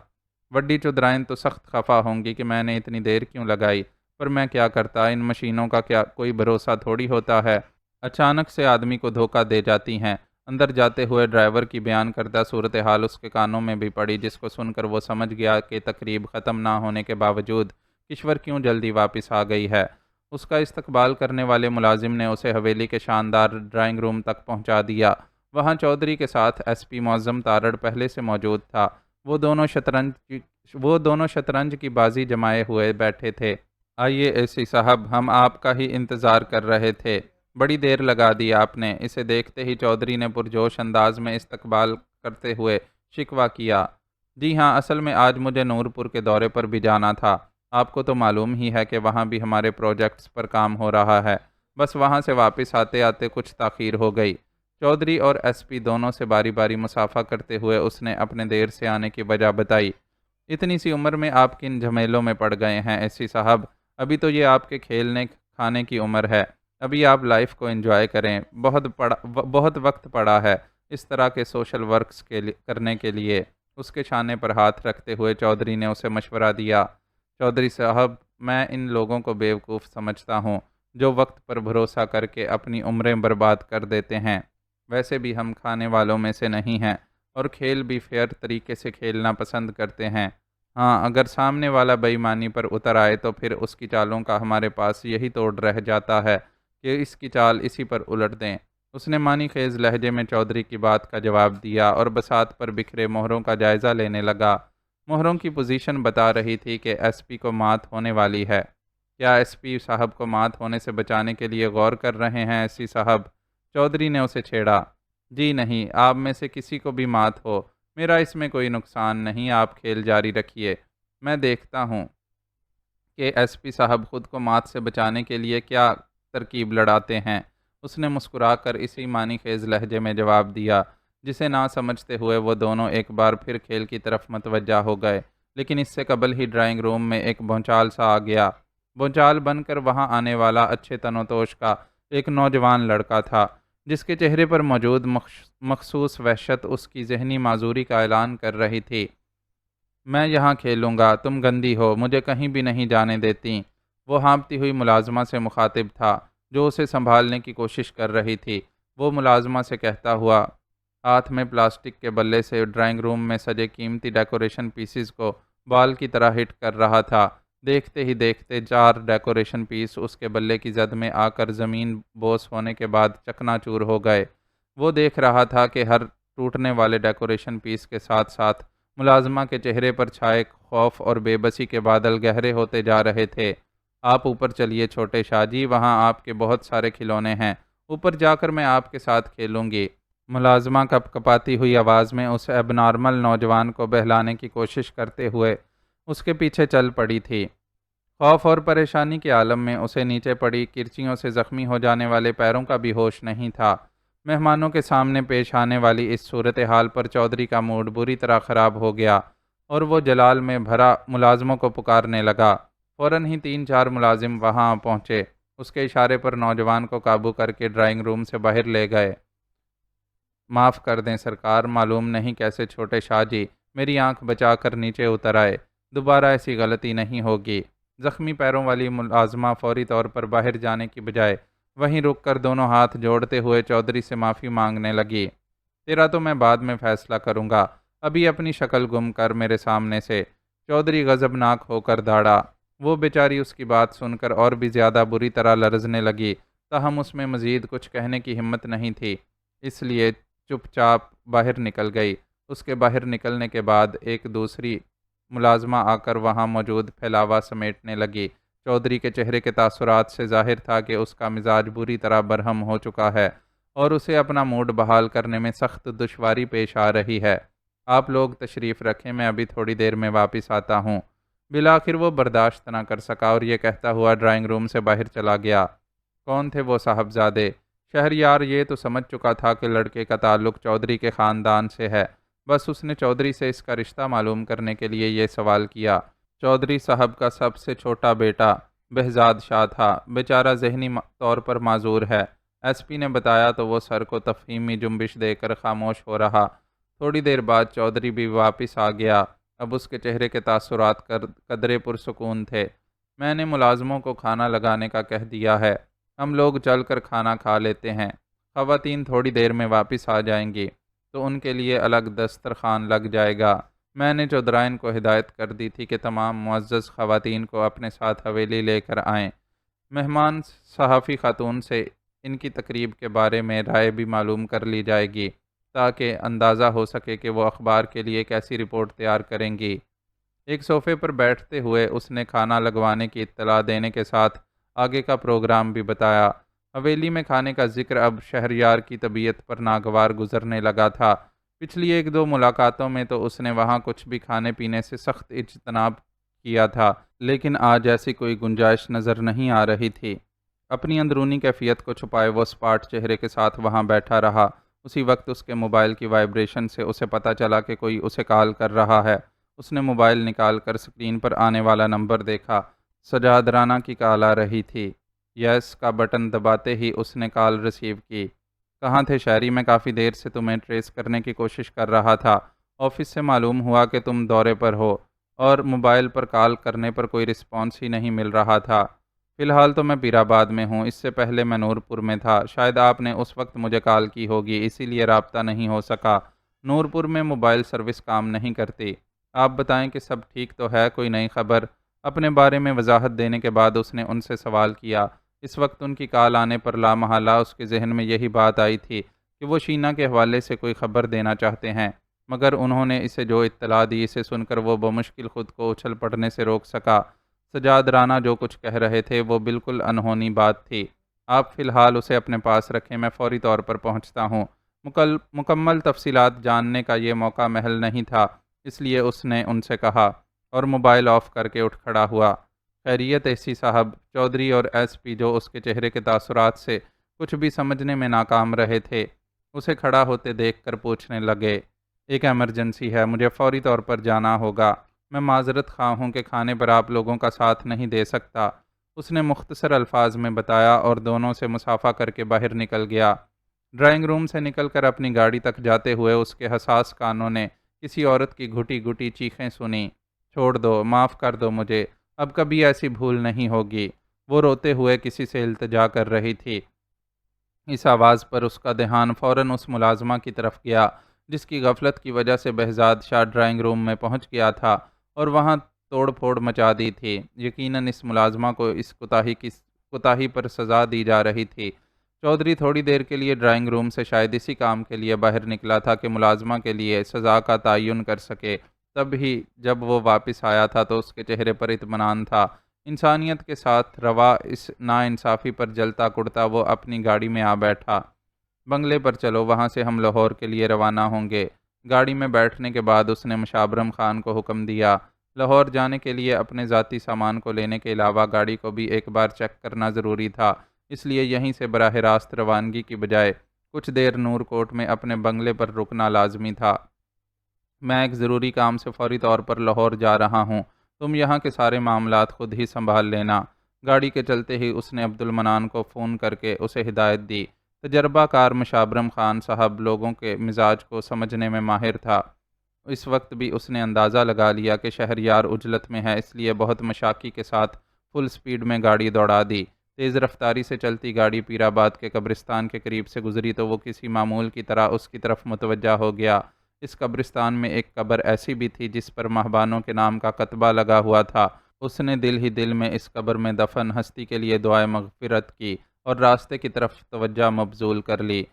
وڈی چودھرائن تو سخت خفا ہوں گی کہ میں نے اتنی دیر کیوں لگائی، پر میں کیا کرتا، ان مشینوں کا کیا کوئی بھروسہ تھوڑی ہوتا ہے، اچانک سے آدمی کو دھوکہ دے جاتی ہیں۔ اندر جاتے ہوئے ڈرائیور کی بیان کردہ صورتحال اس کے کانوں میں بھی پڑی، جس کو سن کر وہ سمجھ گیا کہ تقریب ختم نہ ہونے کے باوجود کشور کیوں جلدی واپس آ گئی ہے۔ اس کا استقبال کرنے والے ملازم نے اسے حویلی کے شاندار ڈرائنگ روم تک پہنچا دیا۔ وہاں چودھری کے ساتھ ایس پی معظم تارڑ پہلے سے موجود تھا۔ وہ دونوں شطرنج کی بازی جمائے ہوئے بیٹھے تھے۔ آئیے اے سی صاحب، ہم آپ کا ہی انتظار کر رہے تھے، بڑی دیر لگا دی آپ نے۔ اسے دیکھتے ہی چودھری نے پرجوش انداز میں استقبال کرتے ہوئے شکوہ کیا۔ جی ہاں، اصل میں آج مجھے نورپور کے دورے پر بھی جانا تھا۔ آپ کو تو معلوم ہی ہے کہ وہاں بھی ہمارے پروجیکٹس پر کام ہو رہا ہے، بس وہاں سے واپس آتے آتے کچھ تاخیر ہو گئی۔ چودھری اور ایس پی دونوں سے باری باری مصافحہ کرتے ہوئے اس نے اپنے دیر سے آنے کی وجہ بتائی۔ اتنی سی عمر میں آپ کن جھمیلوں میں پڑ گئے ہیں اے سی صاحب؟ ابھی تو یہ آپ کے کھیلنے کھانے کی عمر ہے، ابھی آپ لائف کو انجوائے کریں۔ بہت وقت پڑا ہے اس طرح کے سوشل ورکس کرنے کے لیے۔ اس کے شانے پر ہاتھ رکھتے ہوئے چودھری نے اسے مشورہ دیا۔ چودھری صاحب، میں ان لوگوں کو بیوقوف سمجھتا ہوں جو وقت پر بھروسہ کر کے اپنی عمریں برباد کر دیتے ہیں۔ ویسے بھی ہم کھانے والوں میں سے نہیں ہیں اور کھیل بھی فیئر طریقے سے کھیلنا پسند کرتے ہیں۔ ہاں، اگر سامنے والا بے ایمانی پر اتر آئے تو پھر اس کی چالوں کا ہمارے پاس یہی توڑ رہ جاتا ہے کہ اس کی چال اسی پر الٹ دیں۔ اس نے معنی خیز لہجے میں چودھری کی بات کا جواب دیا اور بساط پر بکھرے مہروں کا جائزہ لینے لگا۔ مہروں کی پوزیشن بتا رہی تھی کہ ایس پی کو مات ہونے والی ہے۔ کیا ایس پی صاحب کو مات ہونے سے بچانے کے لیے غور کر رہے ہیں ایس سی صاحب؟ چودھری نے اسے چھیڑا۔ جی نہیں، آپ میں سے کسی کو بھی مات ہو، میرا اس میں کوئی نقصان نہیں، آپ کھیل جاری رکھیے، میں دیکھتا ہوں کہ ایس پی صاحب خود کو مات سے بچانے کے لیے کیا ترکیب لڑاتے ہیں۔ اس نے مسکرا کر اسی معنی خیز لہجے میں جواب دیا، جسے نہ سمجھتے ہوئے وہ دونوں ایک بار پھر کھیل کی طرف متوجہ ہو گئے، لیکن اس سے قبل ہی ڈرائنگ روم میں ایک بھونچال سا آ گیا۔ بھونچال بن کر وہاں آنے والا اچھے تن و توش کا ایک نوجوان لڑکا تھا، جس کے چہرے پر موجود مخصوص وحشت اس کی ذہنی معذوری کا اعلان کر رہی تھی۔ میں یہاں کھیلوں گا، تم گندی ہو، مجھے کہیں بھی نہیں جانے دیتی۔ وہ ہانپتی ہوئی ملازمہ سے مخاطب تھا، جو اسے سنبھالنے کی کوشش کر رہی تھی۔ وہ ملازمہ سے کہتا ہوا ہاتھ میں پلاسٹک کے بلے سے ڈرائنگ روم میں سجے قیمتی ڈیکوریشن پیسز کو بال کی طرح ہٹ کر رہا تھا۔ دیکھتے ہی دیکھتے 4 ڈیکوریشن پیس اس کے بلے کی زد میں آ کر زمین بوس ہونے کے بعد چکنا چور ہو گئے۔ وہ دیکھ رہا تھا کہ ہر ٹوٹنے والے ڈیکوریشن پیس کے ساتھ ساتھ ملازمہ کے چہرے پر چھائے خوف اور بے بسی کے بادل گہرے ہوتے جا رہے تھے۔ آپ اوپر چلیے چھوٹے شاہ جی، وہاں آپ کے بہت سارے کھلونے ہیں، اوپر جا کر میں آپ کے ساتھ کھیلوں گی۔ ملازمہ کپ کپاتی ہوئی آواز میں اس ایب نارمل نوجوان کو بہلانے کی کوشش کرتے ہوئے اس کے پیچھے چل پڑی تھی۔ خوف اور پریشانی کے عالم میں اسے نیچے پڑی کرچیوں سے زخمی ہو جانے والے پیروں کا بھی ہوش نہیں تھا۔ مہمانوں کے سامنے پیش آنے والی اس صورتحال پر چودھری کا موڈ بری طرح خراب ہو گیا اور وہ جلال میں بھرا ملازموں کو پکارنے لگا۔ فوراً ہی 3-4 ملازم وہاں پہنچے، اس کے اشارے پر نوجوان کو قابو کر کے ڈرائنگ روم سے باہر لے گئے۔ معاف کر دیں سرکار، معلوم نہیں کیسے چھوٹے شاہ جی میری آنکھ بچا کر نیچے اتر آئے، دوبارہ ایسی غلطی نہیں ہوگی۔ زخمی پیروں والی ملازمہ فوری طور پر باہر جانے کی بجائے وہیں رک کر دونوں ہاتھ جوڑتے ہوئے چودھری سے معافی مانگنے لگی۔ تیرا تو میں بعد میں فیصلہ کروں گا، ابھی اپنی شکل گم کر میرے سامنے سے۔ چودھری غضبناک ہو کر داڑا۔ وہ بیچاری اس کی بات سن کر اور بھی زیادہ بری طرح لرزنے لگی، تاہم اس میں مزید کچھ کہنے کی ہمت نہیں تھی، اس لیے چپ چاپ باہر نکل گئی۔ اس کے باہر نکلنے کے بعد ایک دوسری ملازمہ آ کر وہاں موجود پھیلاوا سمیٹنے لگی۔ چودھری کے چہرے کے تاثرات سے ظاہر تھا کہ اس کا مزاج بری طرح برہم ہو چکا ہے اور اسے اپنا موڈ بحال کرنے میں سخت دشواری پیش آ رہی ہے۔ آپ لوگ تشریف رکھیں، میں ابھی تھوڑی دیر میں واپس آتا ہوں۔ بالآخر وہ برداشت نہ کر سکا اور یہ کہتا ہوا ڈرائنگ روم سے باہر چلا گیا۔ کون تھے وہ صاحبزادے؟ شہریار یہ تو سمجھ چکا تھا کہ لڑکے کا تعلق چودھری کے خاندان سے ہے، بس اس نے چودھری سے اس کا رشتہ معلوم کرنے کے لیے یہ سوال کیا۔ چودھری صاحب کا سب سے چھوٹا بیٹا بہزاد شاہ تھا، بیچارہ ذہنی طور پر معذور ہے، ایس پی نے بتایا تو وہ سر کو تفہیمی جنبش دے کر خاموش ہو رہا۔ تھوڑی دیر بعد چودھری بھی واپس آ گیا، اب اس کے چہرے کے تاثرات قدرے پرسکون تھے۔ میں نے ملازموں کو کھانا لگانے کا کہہ دیا ہے، ہم لوگ چل کر کھانا کھا لیتے ہیں، خواتین تھوڑی دیر میں واپس آ جائیں گی تو ان کے لیے الگ دسترخوان لگ جائے گا۔ میں نے چودھرائن کو ہدایت کر دی تھی کہ تمام معزز خواتین کو اپنے ساتھ حویلی لے کر آئیں۔ مہمان صحافی خاتون سے ان کی تقریب کے بارے میں رائے بھی معلوم کر لی جائے گی تاکہ اندازہ ہو سکے کہ وہ اخبار کے لیے کیسی رپورٹ تیار کریں گی۔ ایک صوفے پر بیٹھتے ہوئے اس نے کھانا لگوانے کی اطلاع دینے کے ساتھ آگے کا پروگرام بھی بتایا۔ حویلی میں کھانے کا ذکر اب شہریار کی طبیعت پر ناگوار گزرنے لگا تھا۔ پچھلی 1-2 ملاقاتوں میں تو اس نے وہاں کچھ بھی کھانے پینے سے سخت اجتناب کیا تھا، لیکن آج ایسی کوئی گنجائش نظر نہیں آ رہی تھی۔ اپنی اندرونی کیفیت کو چھپائے وہ سپاٹ چہرے کے ساتھ وہاں بیٹھا رہا۔ اسی وقت اس کے موبائل کی وائبریشن سے اسے پتہ چلا کہ کوئی اسے کال کر رہا ہے۔ اس نے موبائل نکال کر اسکرین پر آنے والا نمبر دیکھا، سجاد رانا کی کال آ رہی تھی۔ یس کا بٹن دباتے ہی اس نے کال ریسیو کی۔ کہاں تھے شہری؟ میں کافی دیر سے تمہیں ٹریس کرنے کی کوشش کر رہا تھا، آفس سے معلوم ہوا کہ تم دورے پر ہو اور موبائل پر کال کرنے پر کوئی رسپانس ہی نہیں مل رہا تھا۔ فی الحال تو میں پیر آباد میں ہوں، اس سے پہلے میں نورپور میں تھا، شاید آپ نے اس وقت مجھے کال کی ہوگی، اسی لیے رابطہ نہیں ہو سکا۔ نورپور میں موبائل سروس کام نہیں کرتی۔ آپ بتائیں کہ سب ٹھیک تو ہے، کوئی نئی خبر؟ اپنے بارے میں وضاحت دینے کے بعد اس نے ان سے سوال کیا۔ اس وقت ان کی کال آنے پر لامحالہ اس کے ذہن میں یہی بات آئی تھی کہ وہ شینا کے حوالے سے کوئی خبر دینا چاہتے ہیں، مگر انہوں نے اسے جو اطلاع دی، اسے سن کر وہ بمشکل خود کو اچھل پڑنے سے روک سکا۔ سجاد رانا جو کچھ کہہ رہے تھے وہ بالکل انہونی بات تھی۔ آپ فی الحال اسے اپنے پاس رکھیں، میں فوری طور پر پہنچتا ہوں۔ مکمل تفصیلات جاننے کا یہ موقع محل نہیں تھا، اس لیے اس نے ان سے کہا اور موبائل آف کر کے اٹھ کھڑا ہوا۔ خیریت اے سی صاحب؟ چودھری اور ایس پی جو اس کے چہرے کے تاثرات سے کچھ بھی سمجھنے میں ناکام رہے تھے، اسے کھڑا ہوتے دیکھ کر پوچھنے لگے، ایک ایمرجنسی ہے، مجھے فوری طور پر جانا ہوگا۔ میں معذرت خواہ ہوں کہ کھانے پر آپ لوگوں کا ساتھ نہیں دے سکتا، اس نے مختصر الفاظ میں بتایا اور دونوں سے مصافحہ کر کے باہر نکل گیا۔ ڈرائنگ روم سے نکل کر اپنی گاڑی تک جاتے ہوئے اس کے حساس کانوں نے کسی عورت کی گھٹی گھٹی چیخیں سنی، چھوڑ دو، معاف کر دو مجھے، اب کبھی ایسی بھول نہیں ہوگی۔ وہ روتے ہوئے کسی سے التجا کر رہی تھی۔ اس آواز پر اس کا دھیان فوراً اس ملازمہ کی طرف گیا جس کی غفلت کی وجہ سے بہزاد شاہ ڈرائنگ روم میں پہنچ گیا تھا اور وہاں توڑ پھوڑ مچا دی تھی۔ یقیناً اس ملازمہ کو اس کوتاہی پر سزا دی جا رہی تھی۔ چودھری تھوڑی دیر کے لیے ڈرائنگ روم سے شاید اسی کام کے لیے باہر نکلا تھا کہ ملازمہ کے لیے سزا کا تعین کر سکے۔ تب ہی جب وہ واپس آیا تھا تو اس کے چہرے پر اطمینان تھا۔ انسانیت کے ساتھ روا اس ناانصافی پر جلتا کڑتا وہ اپنی گاڑی میں آ بیٹھا۔ بنگلے پر چلو، وہاں سے ہم لاہور کے لیے روانہ ہوں گے۔ گاڑی میں بیٹھنے کے بعد اس نے مشابرم خان کو حکم دیا، لاہور جانے کے لیے اپنے ذاتی سامان کو لینے کے علاوہ گاڑی کو بھی ایک بار چیک کرنا ضروری تھا، اس لیے یہیں سے براہ راست روانگی کی بجائے کچھ دیر نور کوٹ میں اپنے بنگلے پر رکنا لازمی تھا۔ میں ایک ضروری کام سے فوری طور پر لاہور جا رہا ہوں، تم یہاں کے سارے معاملات خود ہی سنبھال لینا۔ گاڑی کے چلتے ہی اس نے عبد المنان کو فون کر کے اسے ہدایت دی۔ تجربہ کار مشابرم خان صاحب لوگوں کے مزاج کو سمجھنے میں ماہر تھا۔ اس وقت بھی اس نے اندازہ لگا لیا کہ شہریار عجلت میں ہے، اس لیے بہت مشاقی کے ساتھ فل سپیڈ میں گاڑی دوڑا دی۔ تیز رفتاری سے چلتی گاڑی پیر آباد کے قبرستان کے قریب سے گزری تو وہ کسی معمول کی طرح اس کی طرف متوجہ ہو گیا۔ اس قبرستان میں ایک قبر ایسی بھی تھی جس پر مہبانوں کے نام کا کتبہ لگا ہوا تھا۔ اس نے دل ہی دل میں اس قبر میں دفن ہستی کے لیے دعائے مغفرت کی اور راستے کی طرف توجہ مبذول کر لی۔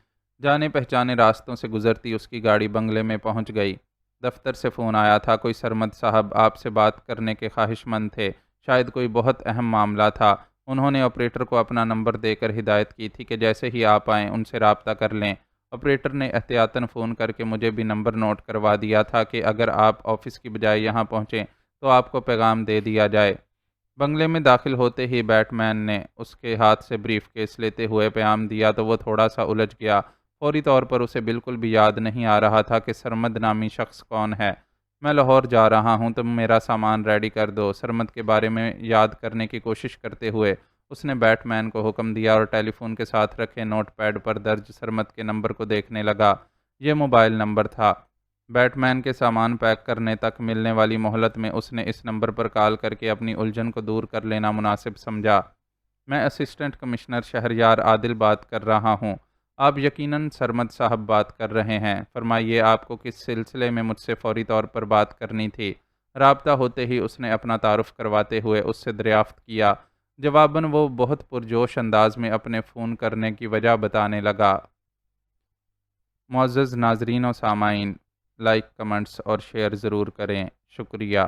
جانے پہچانے راستوں سے گزرتی اس کی گاڑی بنگلے میں پہنچ گئی۔ دفتر سے فون آیا تھا، کوئی سرمد صاحب آپ سے بات کرنے کے خواہش مند تھے، شاید کوئی بہت اہم معاملہ تھا۔ انہوں نے آپریٹر کو اپنا نمبر دے کر ہدایت کی تھی کہ جیسے ہی آپ آئیں ان سے رابطہ کر لیں۔ آپریٹر نے احتیاطاً فون کر کے مجھے بھی نمبر نوٹ کروا دیا تھا کہ اگر آپ آفس کی بجائے یہاں پہنچیں تو آپ کو پیغام دے دیا جائے۔ بنگلے میں داخل ہوتے ہی بیٹ مین نے اس کے ہاتھ سے بریف کیس لیتے ہوئے پیغام دیا تو وہ تھوڑا سا الجھ گیا۔ فوری طور پر اسے بالکل بھی یاد نہیں آ رہا تھا کہ سرمد نامی شخص کون ہے۔ میں لاہور جا رہا ہوں، تم میرا سامان ریڈی کر دو۔ سرمد کے بارے میں یاد کرنے کی کوشش کرتے ہوئے اس نے بیٹ مین کو حکم دیا اور ٹیلی فون کے ساتھ رکھے نوٹ پیڈ پر درج سرمد کے نمبر کو دیکھنے لگا۔ یہ موبائل نمبر تھا۔ بیٹ مین کے سامان پیک کرنے تک ملنے والی مہلت میں اس نے اس نمبر پر کال کر کے اپنی الجھن کو دور کر لینا مناسب سمجھا۔ میں اسسٹنٹ کمشنر شہریار عادل بات کر رہا ہوں۔ آپ یقیناً سرمد صاحب بات کر رہے ہیں، فرمائیے آپ کو کس سلسلے میں مجھ سے فوری طور پر بات کرنی تھی؟ رابطہ ہوتے ہی اس نے اپنا تعارف کرواتے ہوئے اس سے دریافت کیا۔ جواباً وہ بہت پرجوش انداز میں اپنے فون کرنے کی وجہ بتانے لگا۔ معزز ناظرین و سامعین، لائک، کمنٹس اور شیئر ضرور کریں، شکریہ۔